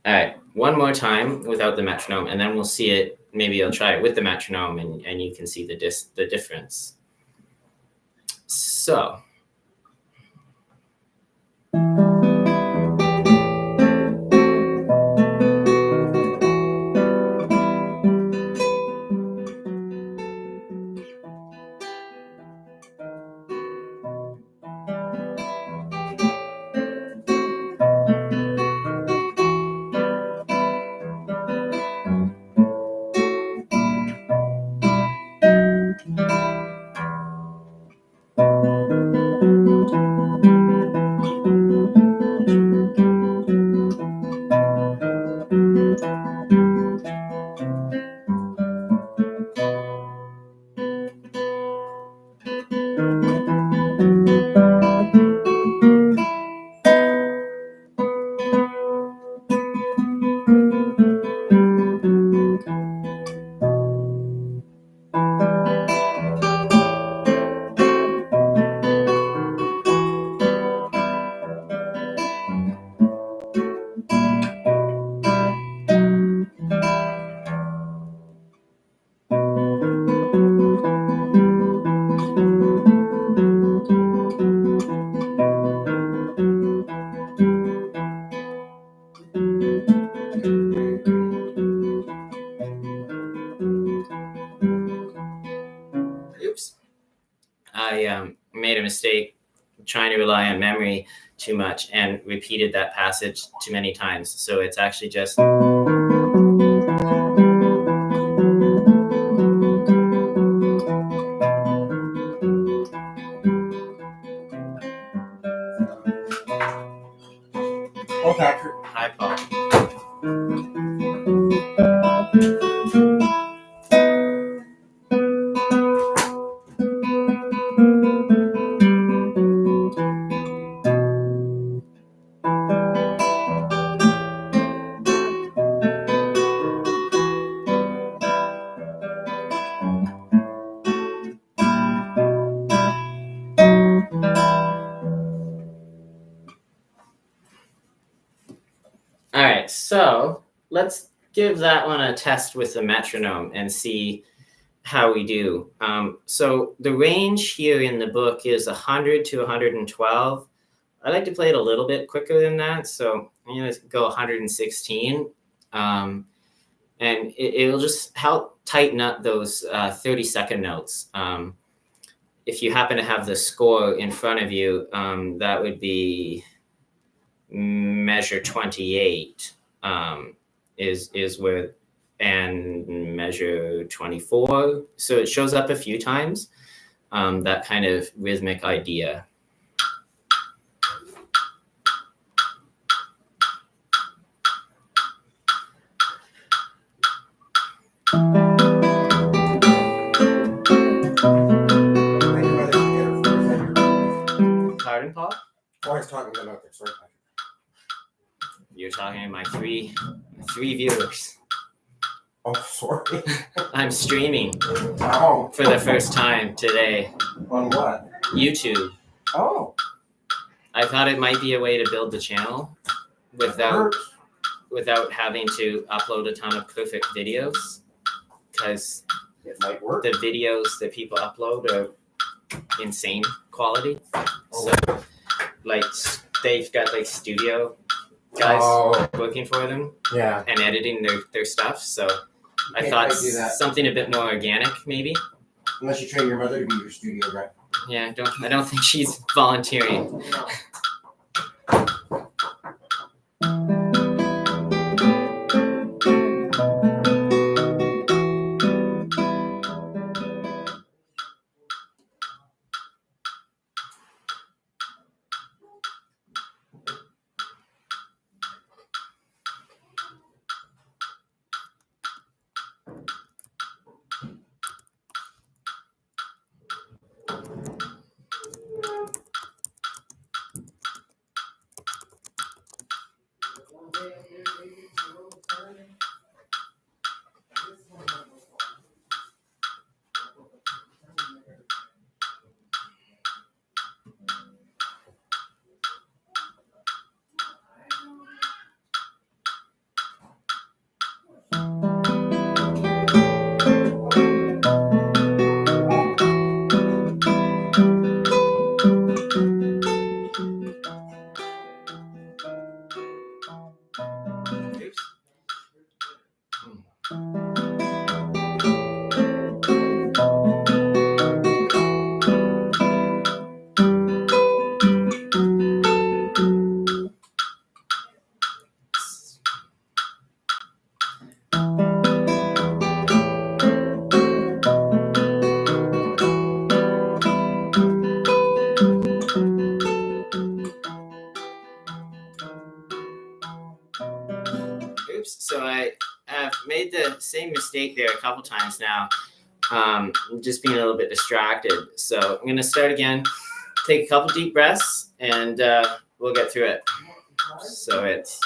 All right, one more time without the metronome, and then we'll see it. Maybe I'll try it with the metronome, and you can see the difference. So. Oops. I made a mistake trying to rely on memory too much and repeated that passage too many times. So it's actually just. Oh, Patrick. Hi, Paul. All right, so let's give that one a test with the metronome and see how we do. So the range here in the book is 100 to 112. I like to play it a little bit quicker than that, so I'm gonna go 116, and it'll just help tighten up those 30-second notes. If you happen to have the score in front of you, that would be measure 28 is where, and measure 24. So it shows up a few times, that kind of rhythmic idea. Pardon, Paul? Oh, I was talking to another. Sorry, Patrick. You're talking to my three viewers. Oh, sorry. I'm streaming Oh. for the first time today. On what? YouTube. Oh. I thought it might be a way to build the channel without having to upload a ton of perfect videos, because It might work. the videos that people upload are insane quality. So like they've got like studio guys Oh, working for them yeah. and editing their stuff. So I Can't thought quite do that. something a bit more organic, maybe. Unless you train your mother to be your studio rep. Yeah, I don't think she's volunteering. Oops. Oops. So I have made the same mistake there a couple times now. Just being a little bit distracted. So I'm going to start again. Take a couple deep breaths, and we'll get through it. So it's.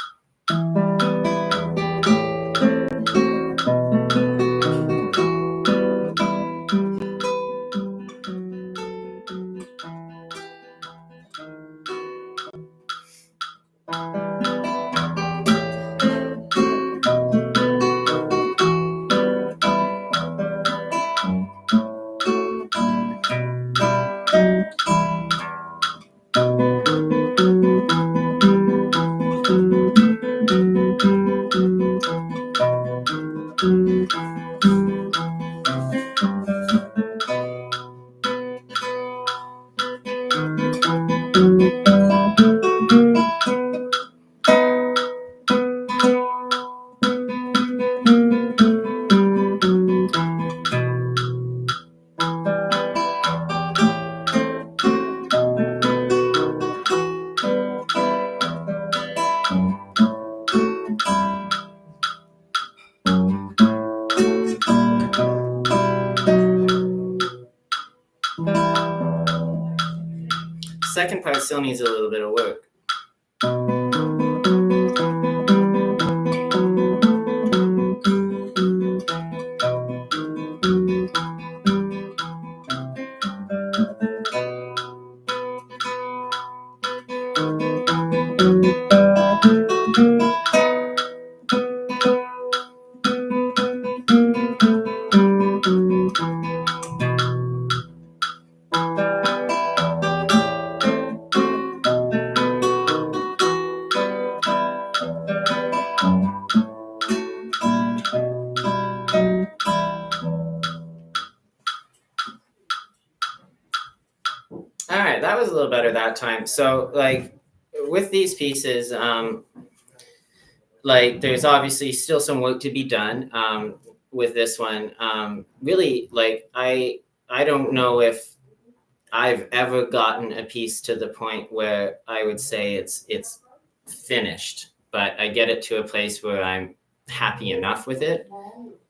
Second part still needs a little bit of work. All right, that was a little better that time. So, like, with these pieces, like, there's obviously still some work to be done with this one. Really, like, I don't know if I've ever gotten a piece to the point where I would say it's finished, but I get it to a place where I'm happy enough with it.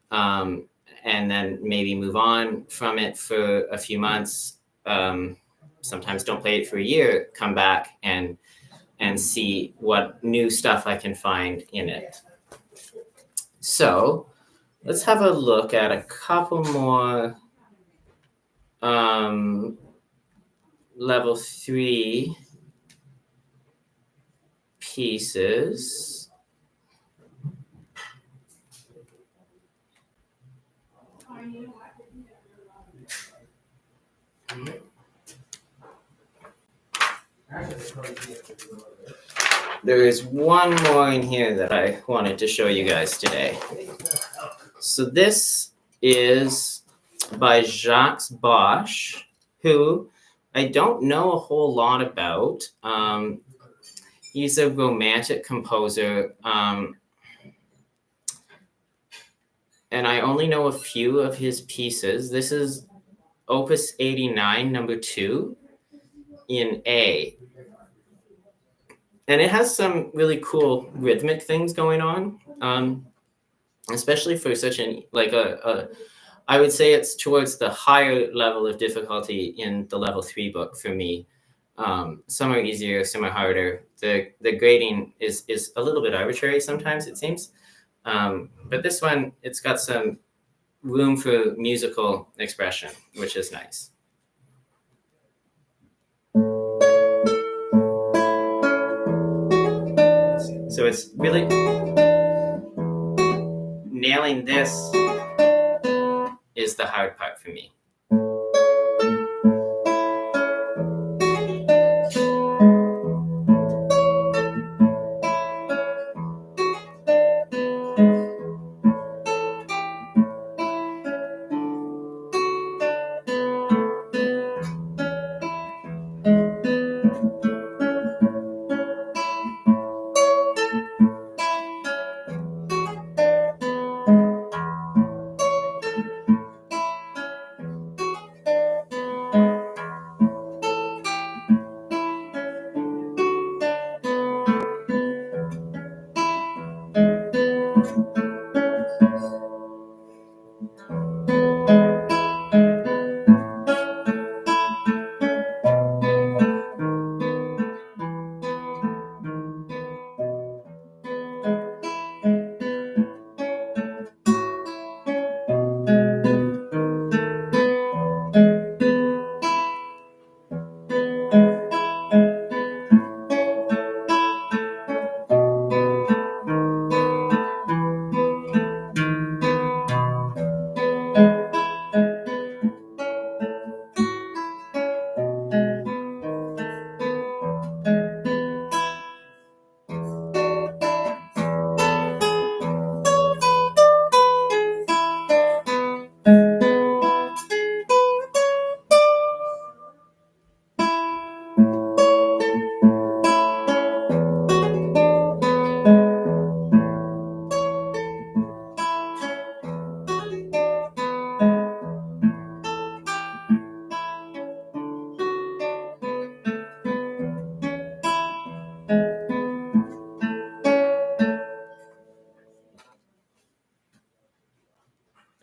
And then maybe move on from it for a few months. Sometimes don't play it for a year, come back and see what new stuff I can find in it. So let's have a look at a couple more level 3 pieces. There is one more in here that I wanted to show you guys today. So this is by Jacques Bosch, who I don't know a whole lot about. He's a romantic composer, and I only know a few of his pieces. This is Opus 89, number 2, in A. And it has some really cool rhythmic things going on, especially for such I would say it's towards the higher level of difficulty in the level 3 book for me. Some are easier, some are harder. The grading is a little bit arbitrary sometimes, it seems. But this one, it's got some room for musical expression, which is nice. So it's really nailing this is the hard part for me.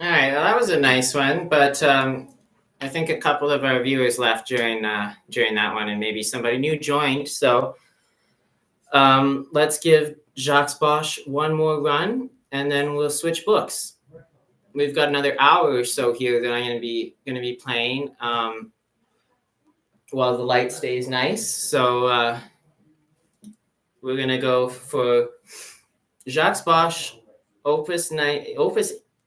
All right, well, that was a nice one, but I think a couple of our viewers left during that one, and maybe somebody new joined. So let's give Jacques Bosch one more run, and then we'll switch books. We've got another hour or so here that I'm going to be playing while the light stays nice. So we're going to go for Jacques Bosch, Opus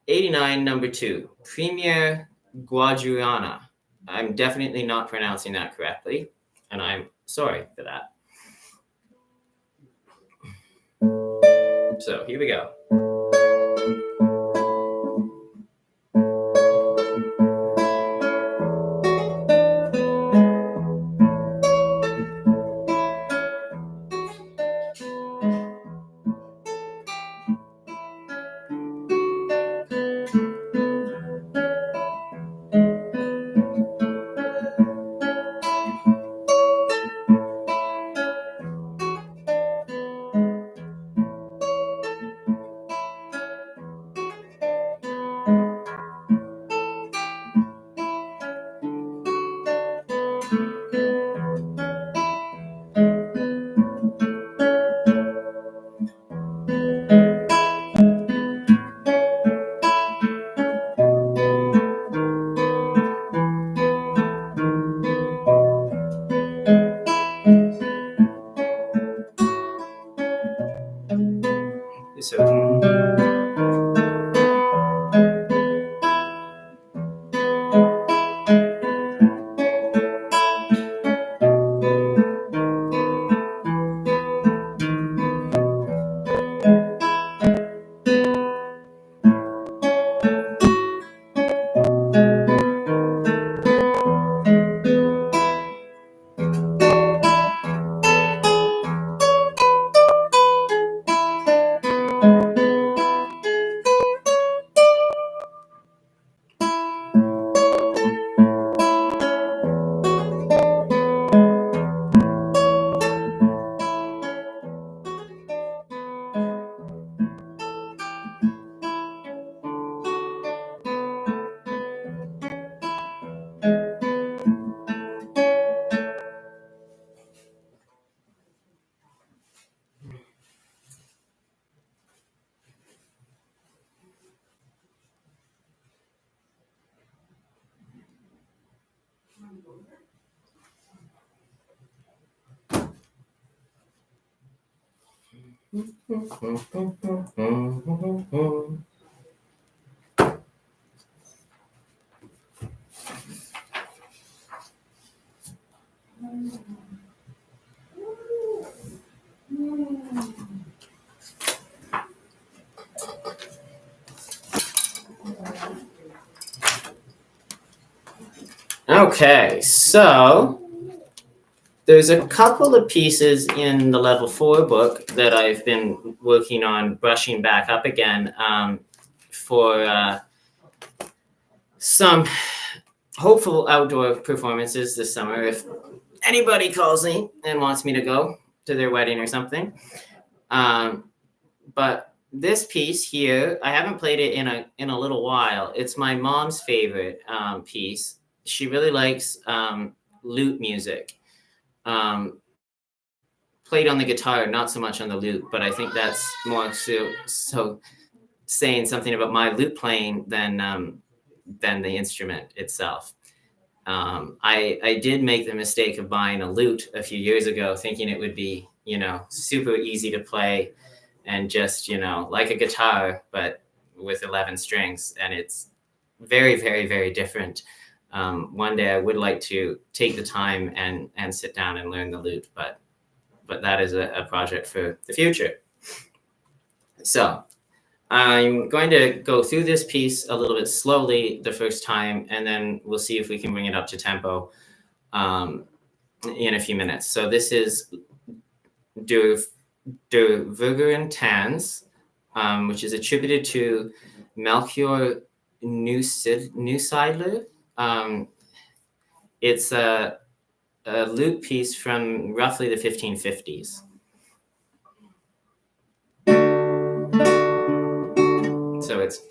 89, number 2, Premier Guajuana. I'm definitely not pronouncing that correctly, and I'm sorry for that. So here we go. Okay, so there's a couple of pieces in the level 4 book that I've been working on brushing back up again for some hopeful outdoor performances this summer. If anybody calls me and wants me to go to their wedding or something. But this piece here, I haven't played it in a little while. It's my mom's favorite piece. She really likes lute music. Played on the guitar, not so much on the lute, but I think that's more so saying something about my lute playing than the instrument itself. I did make the mistake of buying a lute a few years ago, thinking it would be, super easy to play and just, like a guitar, but with 11 strings. And it's very, very, very different. One day I would like to take the time and sit down and learn the lute, but that is a project for the future. So I'm going to go through this piece a little bit slowly the first time, and then we'll see if we can bring it up to tempo in a few minutes. So this is Der Vergeren Tanz, which is attributed to Melchior Neusiedler. It's a lute piece from roughly the 1550s. So it's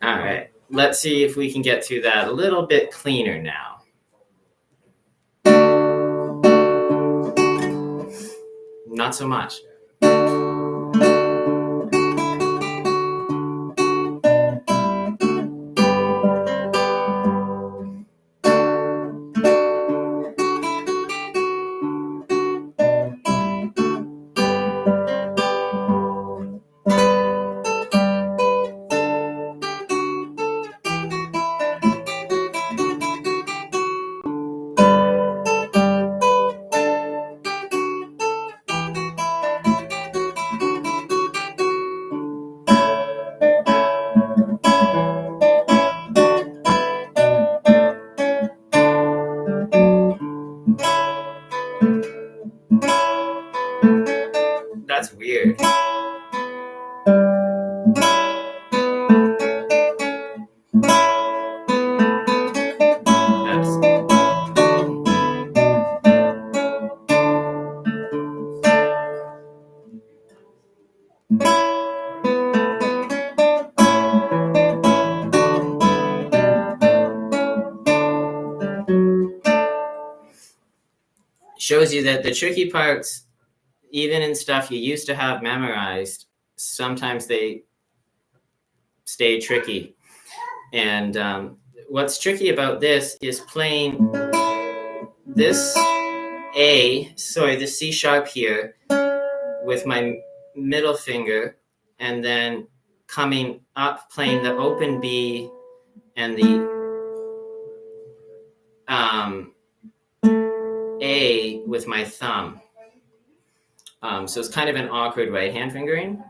all right. Let's see if we can get through that a little bit cleaner now. Not so much. That's weird. Shows you that the tricky parts, even in stuff you used to have memorized, sometimes they stay tricky. And what's tricky about this is playing this this C sharp here with my middle finger, and then coming up playing the open B and the A with my thumb. So it's kind of an awkward right hand fingering.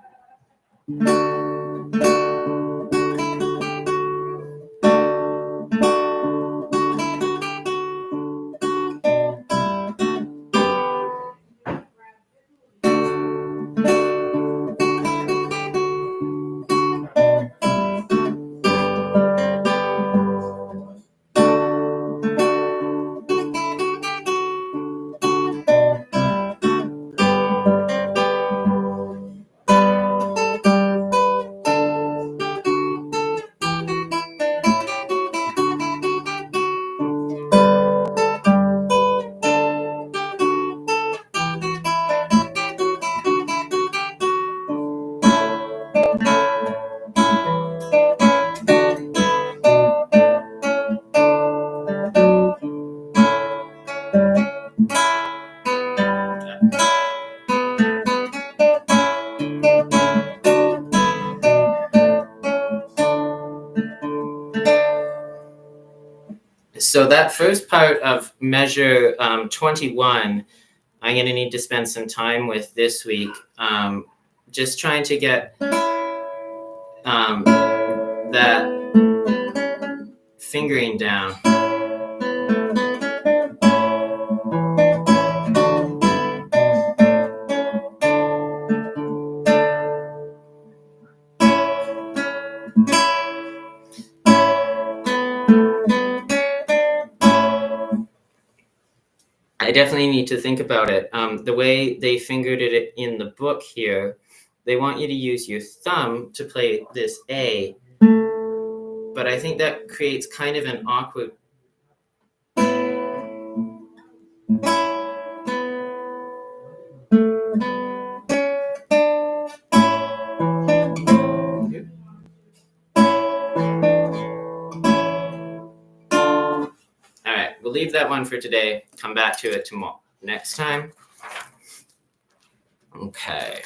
So that first part of measure 21, I'm going to need to spend some time with this week, just trying to get that fingering down. I definitely need to think about it. The way they fingered it in the book here, they want you to use your thumb to play this A, but I think that creates kind of an awkward. All right, we'll leave that one for today. Come back to it tomorrow. Next time. Okay.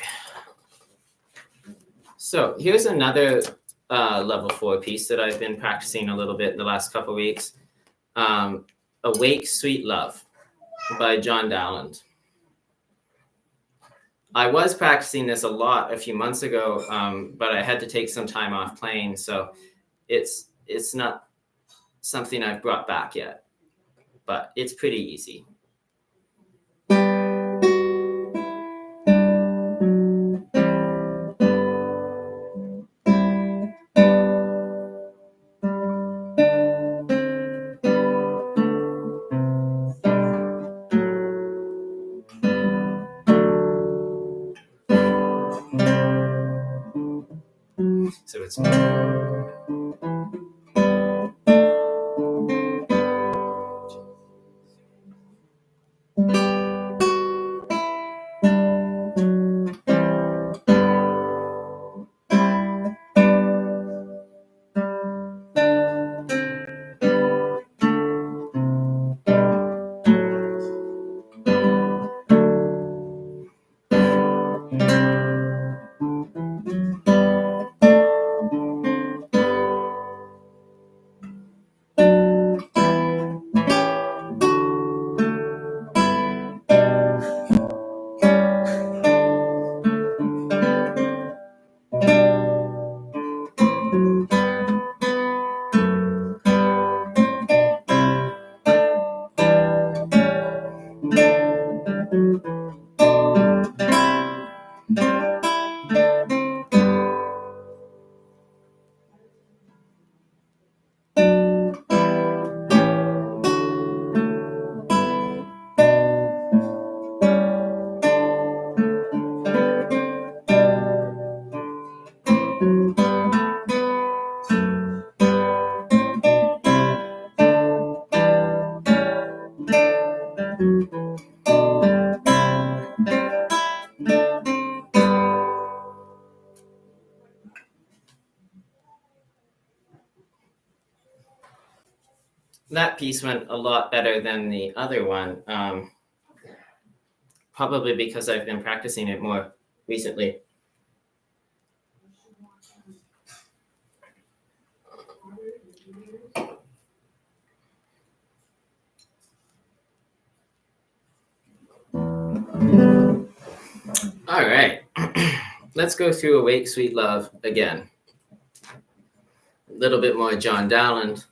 So here's another level 4 piece that I've been practicing a little bit in the last couple weeks. Awake, Sweet Love by John Dowland. I was practicing this a lot a few months ago, but I had to take some time off playing, so it's not something I've brought back yet, but it's pretty easy. So it's that piece went a lot better than the other one, probably because I've been practicing it more recently. All right, let's go through Awake, Sweet Love again. A little bit more John Dowland.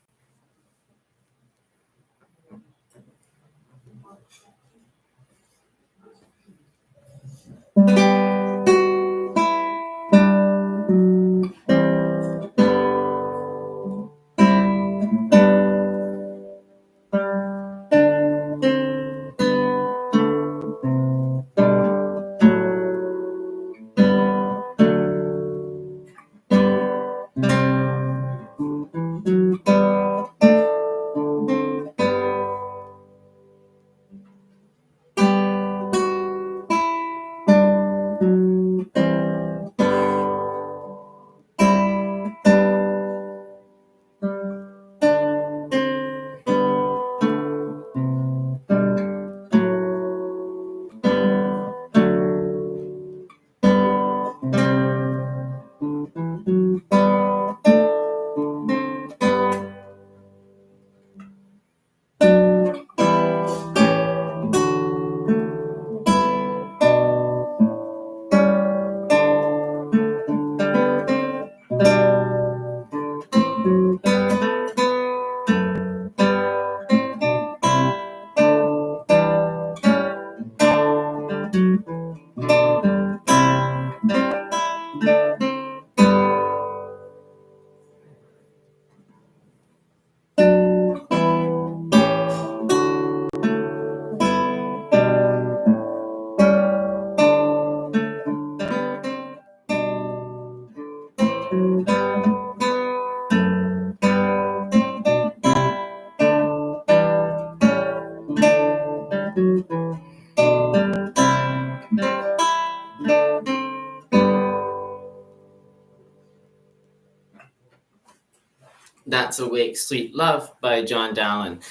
That's Awake, Sweet Love by John Dowland.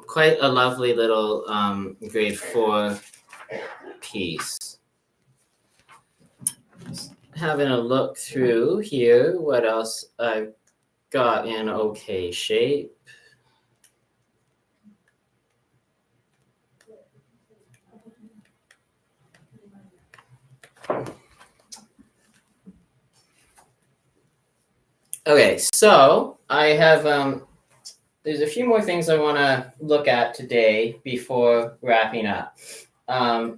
Quite a lovely little grade 4 piece. Having a look through here, what else I've got in okay shape. Okay, so I have there's a few more things I want to look at today before wrapping up.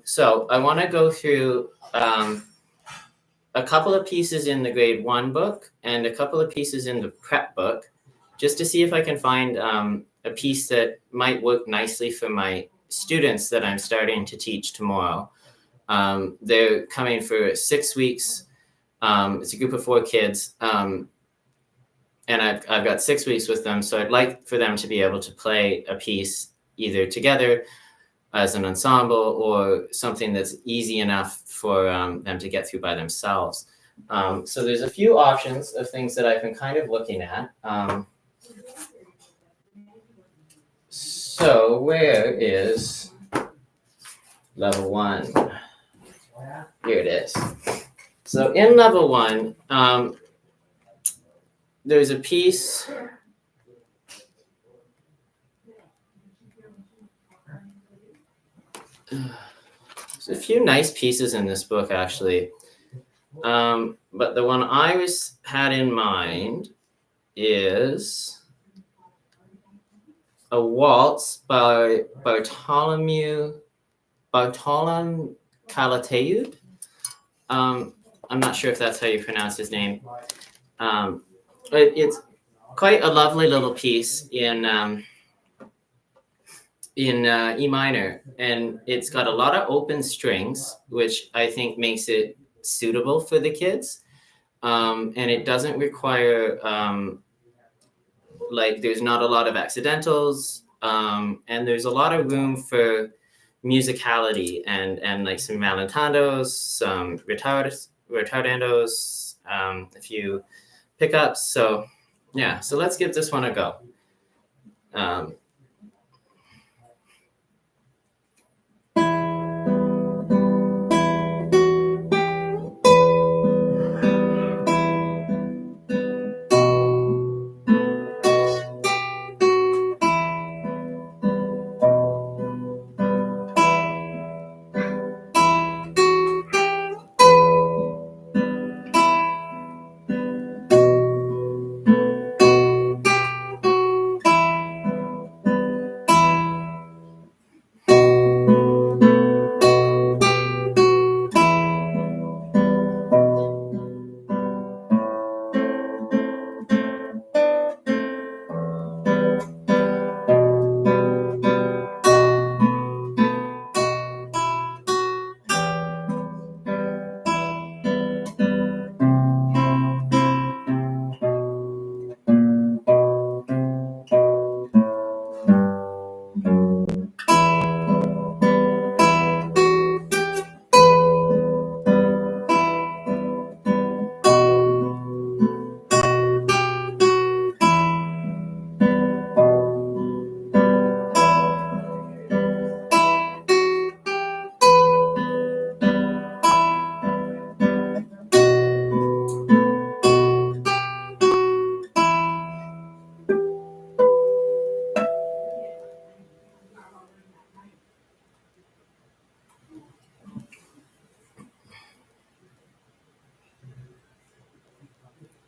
So I want to go through a couple of pieces in the grade 1 book and a couple of pieces in the prep book, just to see if I can find a piece that might work nicely for my students that I'm starting to teach tomorrow. They're coming for 6 weeks. It's a group of 4 kids. And I've got 6 weeks with them, so I'd like for them to be able to play a piece either together as an ensemble or something that's easy enough for them to get through by themselves. So there's a few options of things that I've been kind of looking at. So where is level 1? Here it is. So in level 1, there's a piece. There's a few nice pieces in this book, actually. But the one I had in mind is a waltz by Bartolom Calatayud. I'm not sure if that's how you pronounce his name. It's quite a lovely little piece in E minor, and it's got a lot of open strings, which I think makes it suitable for the kids. And it doesn't require there's not a lot of accidentals, and there's a lot of room for musicality and like some rallentandos, some retardandos, a few pickups. So yeah, so let's give this one a go.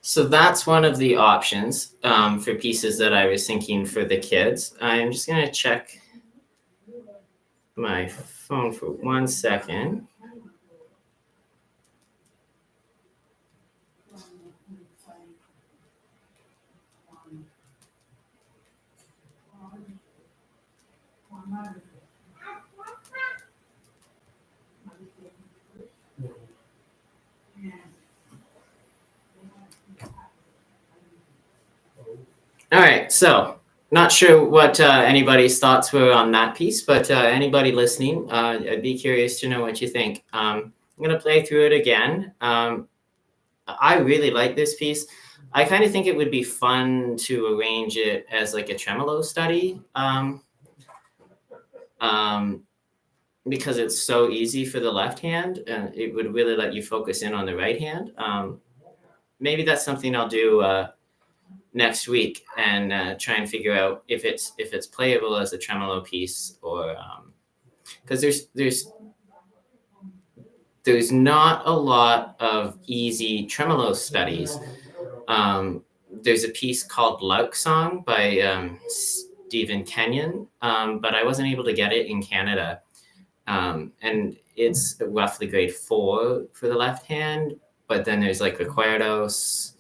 So that's one of the options for pieces that I was thinking for the kids. I'm just going to check my phone for 1 second. All right, so not sure what anybody's thoughts were on that piece, but anybody listening, I'd be curious to know what you think. I'm going to play through it again. I really like this piece. I kind of think it would be fun to arrange it as like a tremolo study, because it's so easy for the left hand, and it would really let you focus in on the right hand. Maybe that's something I'll do next week, and try and figure out if it's playable as a tremolo piece, or because there's not a lot of easy tremolo studies. There's a piece called Louk Song by Stephen Kenyon, but I wasn't able to get it in Canada. And it's roughly grade 4 for the left hand, but then there's like Recuerdos,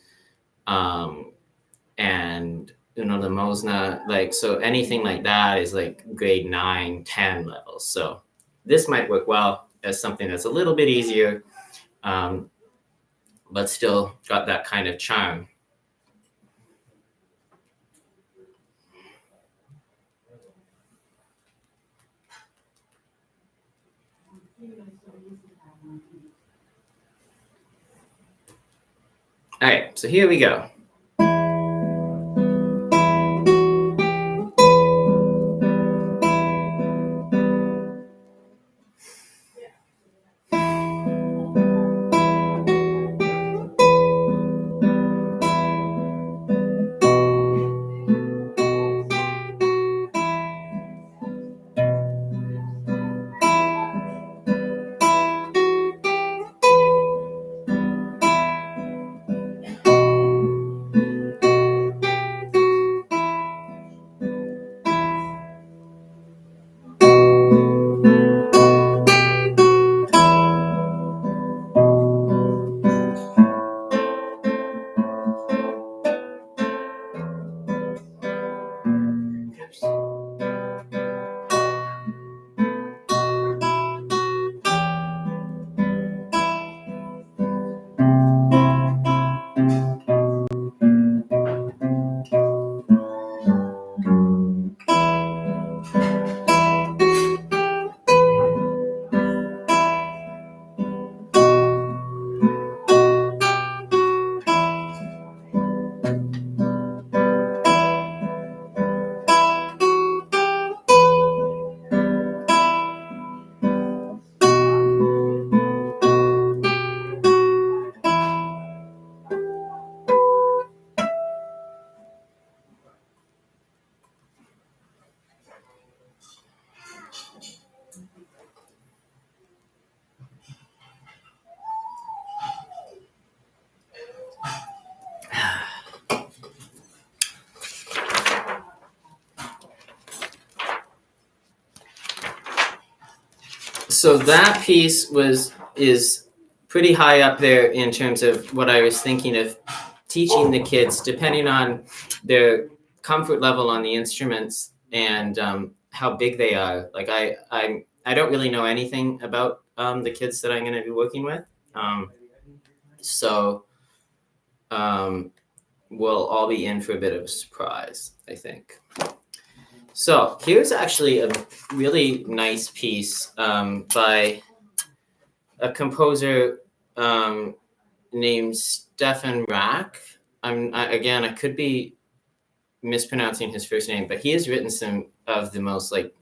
and Uno Limosna, like, so anything like that is like grade 9, 10 levels. So this might work well as something that's a little bit easier, but still got that kind of charm. All right, so here we go. So that piece is pretty high up there in terms of what I was thinking of teaching the kids, depending on their comfort level on the instruments and how big they are. Like I don't really know anything about the kids that I'm going to be working with, so we'll all be in for a bit of a surprise, I think. So here's actually a really nice piece by a composer named Stefan Rack. I could be mispronouncing his first name, but he has written some of the most like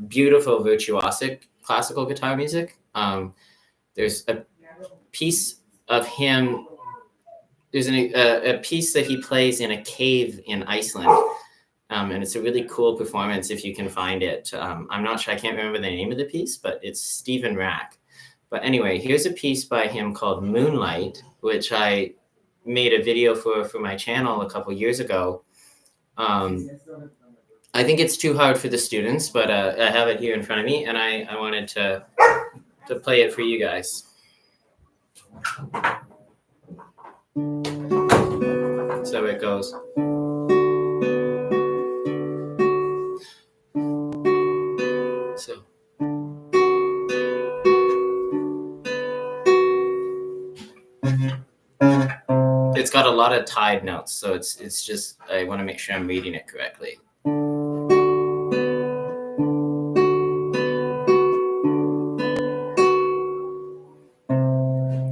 beautiful virtuosic classical guitar music. There's a piece of him. There's a piece that he plays in a cave in Iceland. And it's a really cool performance if you can find it. I'm not sure, I can't remember the name of the piece, but it's Stephen Rack. But anyway, here's a piece by him called Moonlight, which I made a video for my channel a couple years ago. I think it's too hard for the students, but I have it here in front of me, and I wanted to play it for you guys. So it goes. So. It's got a lot of tied notes, so it's just, I want to make sure I'm reading it correctly.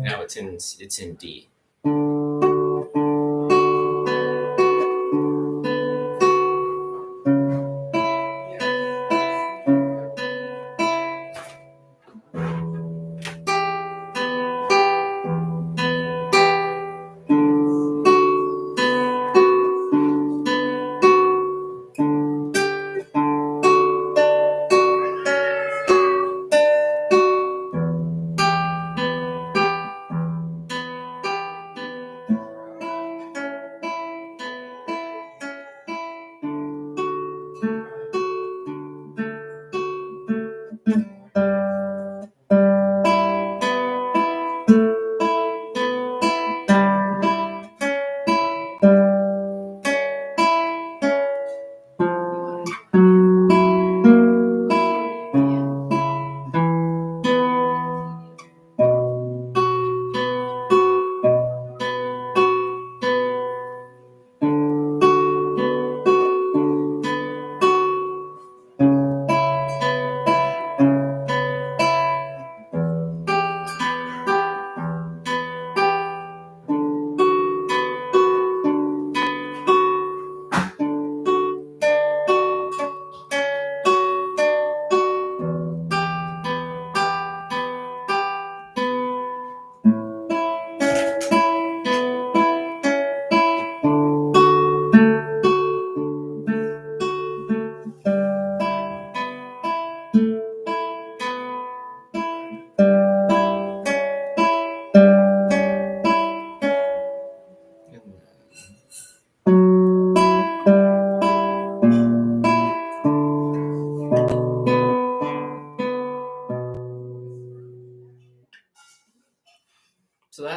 Now it's in D.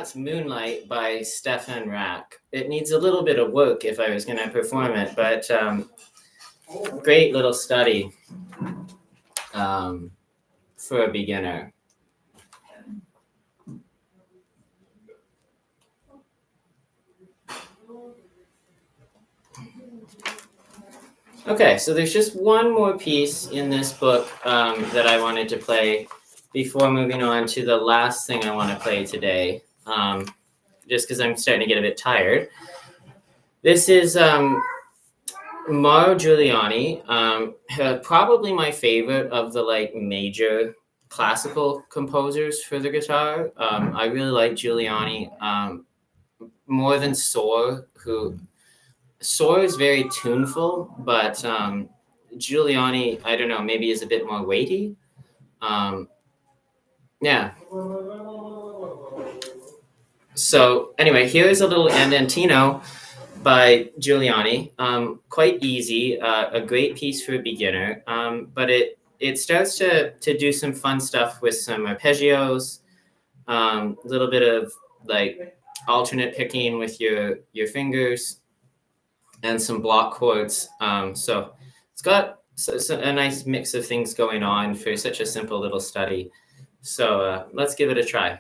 that's Moonlight by Stefan Rack. It needs a little bit of work if I was going to perform it, but great little study for a beginner. Okay, so there's just one more piece in this book that I wanted to play before moving on to the last thing I want to play today, just because I'm starting to get a bit tired. This is Mauro Giuliani, probably my favorite of the like major classical composers for the guitar. I really like Giuliani more than Soar, who Soar is very tuneful, but Giuliani, I don't know, maybe is a bit more weighty. Yeah. So anyway, here's a little andantino by Giuliani. Quite easy, a great piece for a beginner. But it starts to do some fun stuff with some arpeggios, a little bit of like alternate picking with your fingers, and some block chords. So it's got a nice mix of things going on for such a simple little study. So let's give it a try.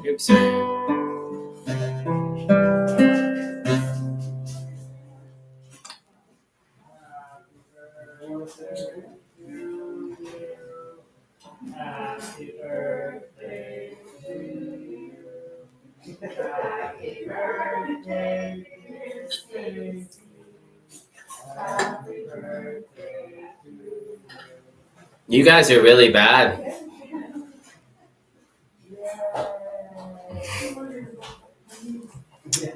Oops. Happy birthday to you. Happy birthday, dear Stacy. Happy birthday to you. You guys are really bad.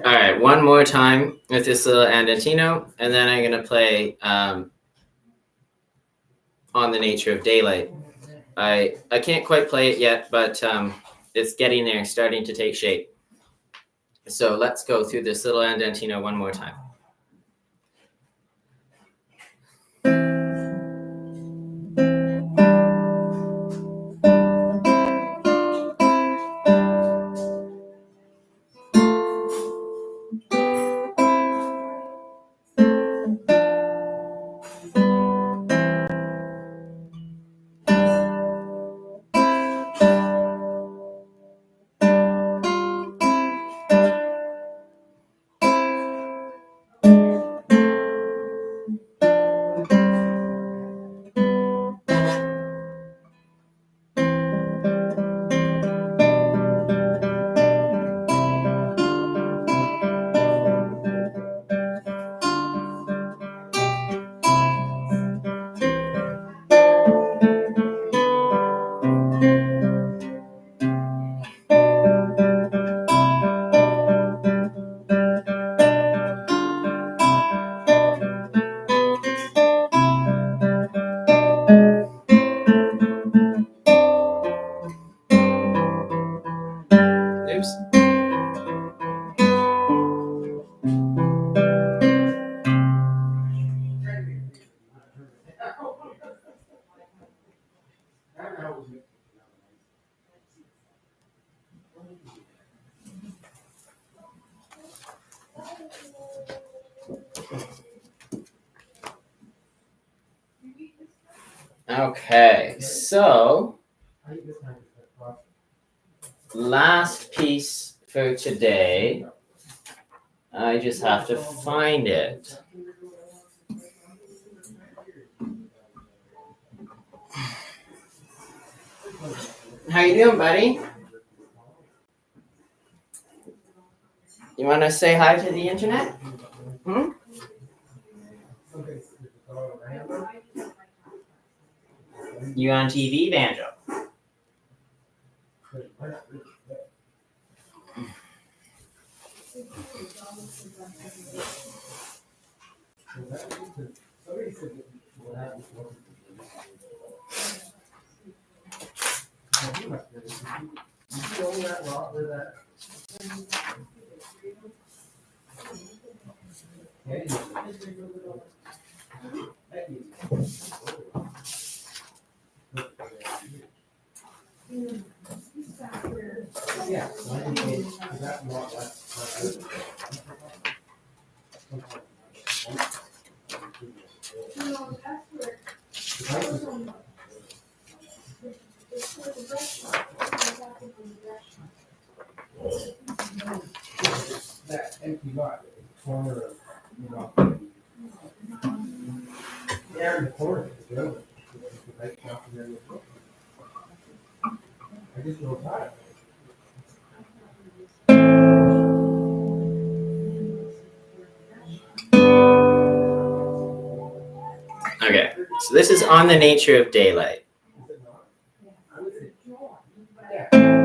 All right, one more time with this little andantino, and then I'm gonna play On the Nature of Daylight. I can't quite play it yet, but it's getting there, starting to take shape. So let's go through this little andantino one more time. Okay, so last piece for today. I just have to find it. How you doing, buddy? You want to say hi to the internet? Hmm? You on TV, Banjo? That empty lot, corner of, you know. Yeah, in the corner of the building. The bike shop and then the- I just drove by. Okay, so this is on the nature of daylight. Is it not? I would say, yeah.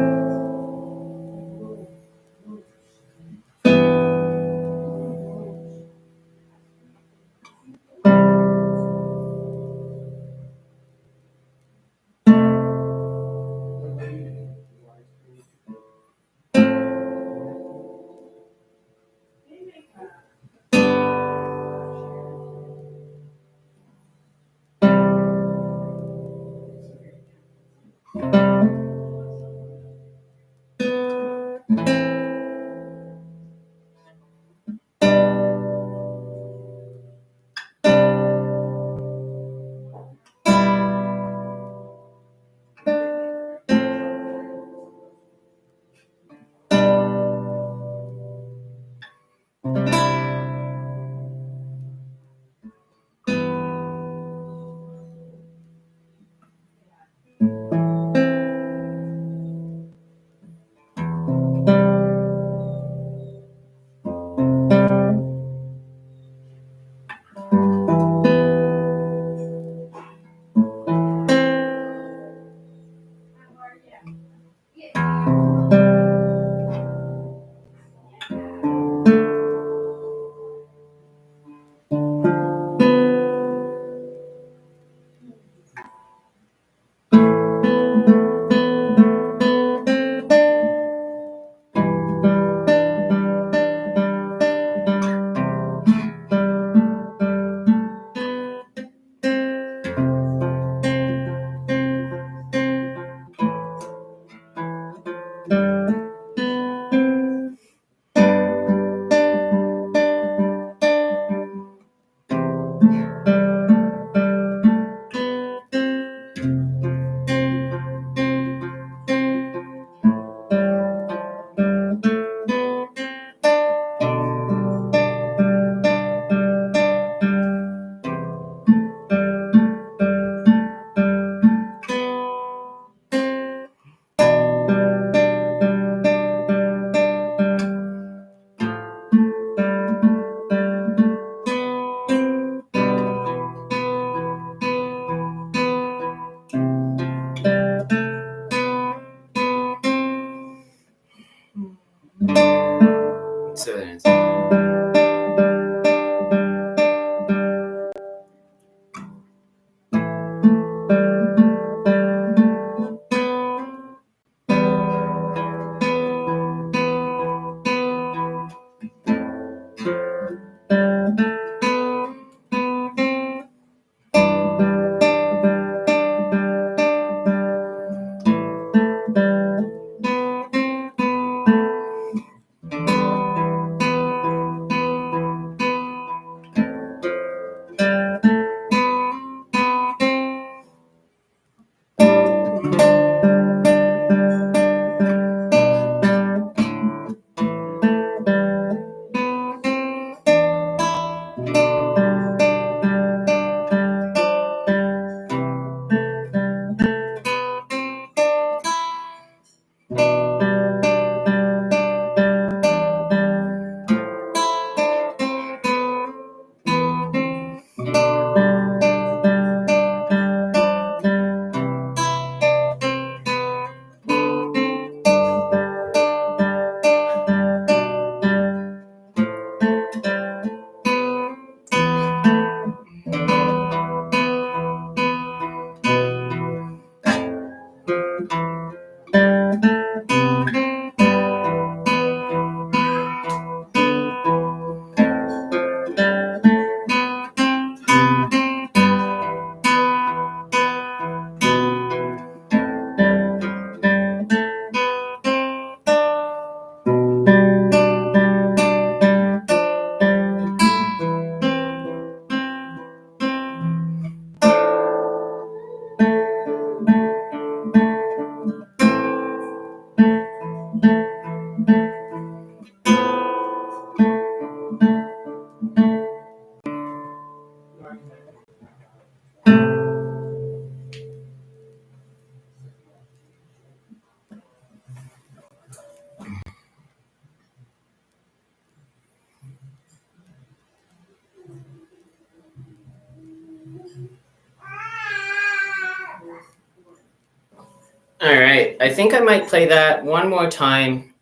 All right, I think I might play that one more time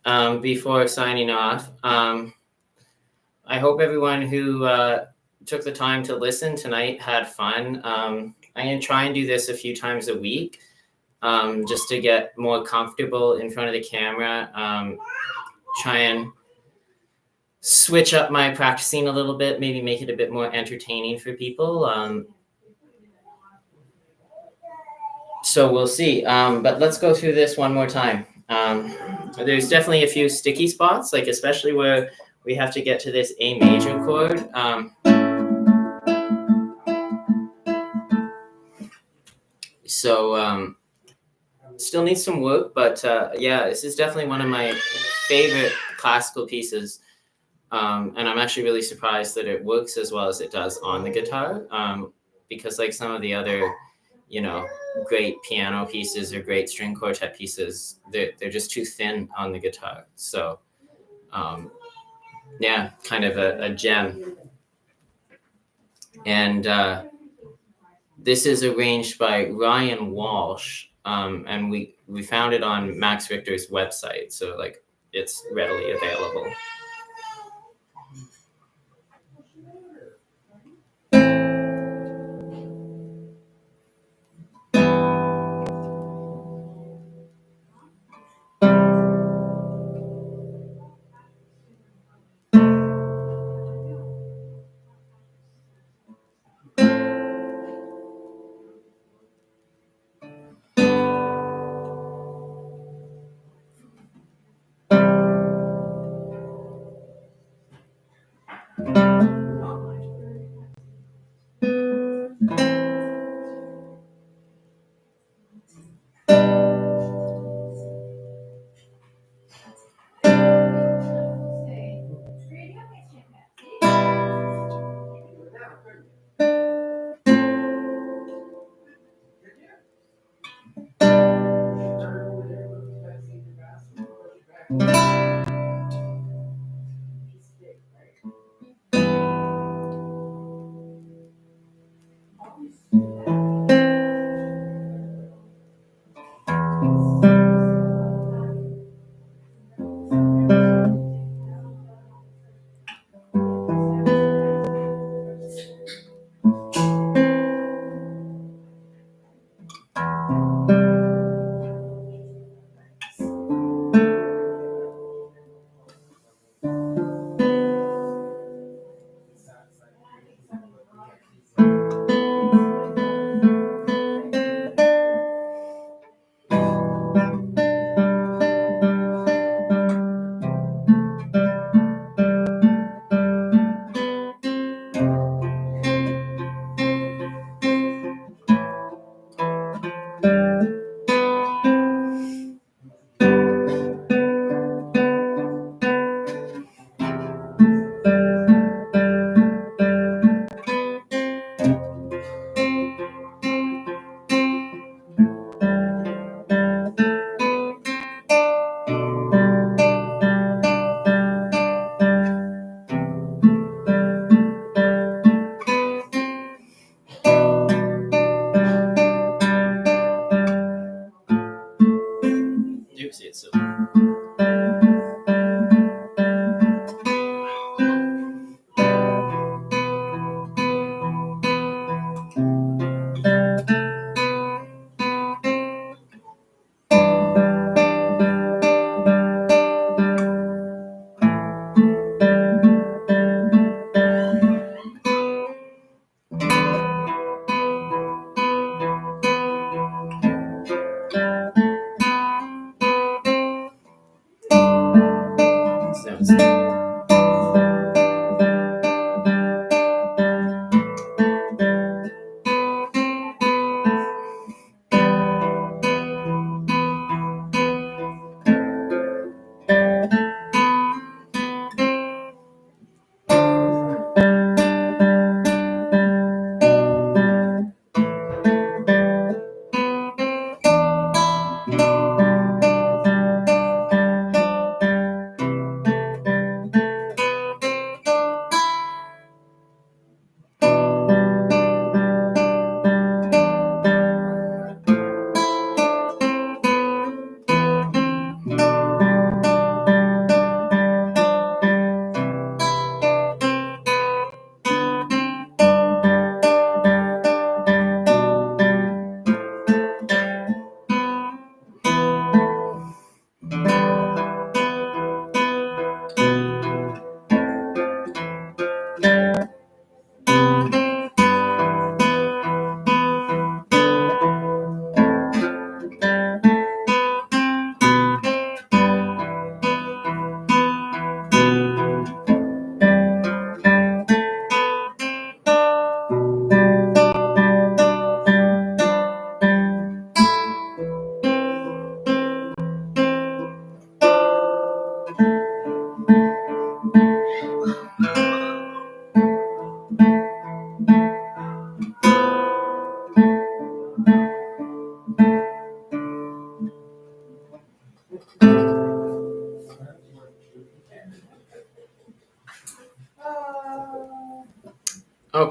before signing off. I hope everyone who took the time to listen tonight had fun. I'm going to try and do this a few times a week just to get more comfortable in front of the camera. Try and switch up my practicing a little bit, maybe make it a bit more entertaining for people. So we'll see. But let's go through this one more time. There's definitely a few sticky spots, like especially where we have to get to this A major chord. Still needs some work, but yeah, this is definitely one of my favorite classical pieces. And I'm actually really surprised that it works as well as it does on the guitar. Because like some of the other, great piano pieces or great string quartet pieces, they're just too thin on the guitar. So yeah, kind of a gem. And this is arranged by Ryan Walsh, and we found it on Max Richter's website, so like it's readily available.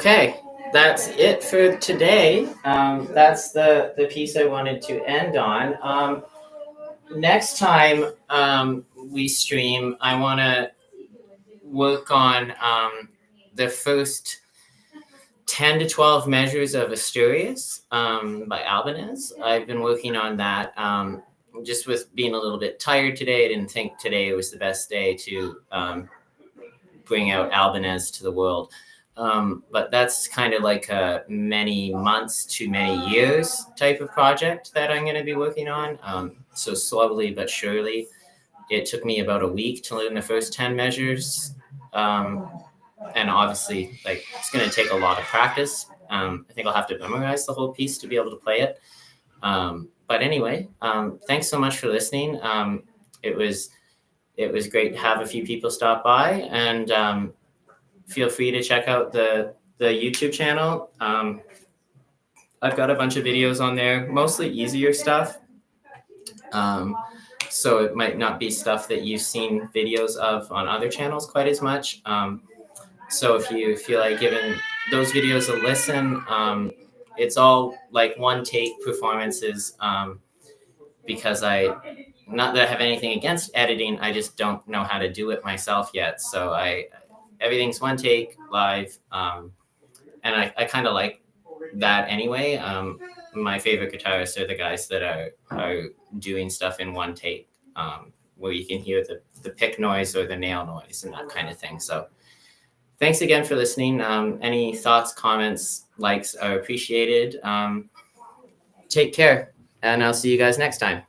Okay, that's it for today. That's the piece I wanted to end on. Next time we stream, I want to work on the first 10 to 12 measures of Asturias by Albanese. I've been working on that. Just with being a little bit tired today, I didn't think today was the best day to bring out Albanese to the world. But that's kind of like a many months to many years type of project that I'm going to be working on. So slowly but surely, it took me about a week to learn the first 10 measures. And obviously, like, it's going to take a lot of practice. I think I'll have to memorize the whole piece to be able to play it. But anyway, thanks so much for listening. It was great to have a few people stop by, and feel free to check out the YouTube channel. I've got a bunch of videos on there, mostly easier stuff. So it might not be stuff that you've seen videos of on other channels quite as much. So if you feel like giving those videos a listen, it's all like one take performances, because not that I have anything against editing, I just don't know how to do it myself yet. So everything's one take live, and I kind of like that anyway. My favorite guitarists are the guys that are doing stuff in one take, where you can hear the pick noise or the nail noise and that kind of thing. So thanks again for listening. Any thoughts, comments, likes are appreciated. Take care, and I'll see you guys next time.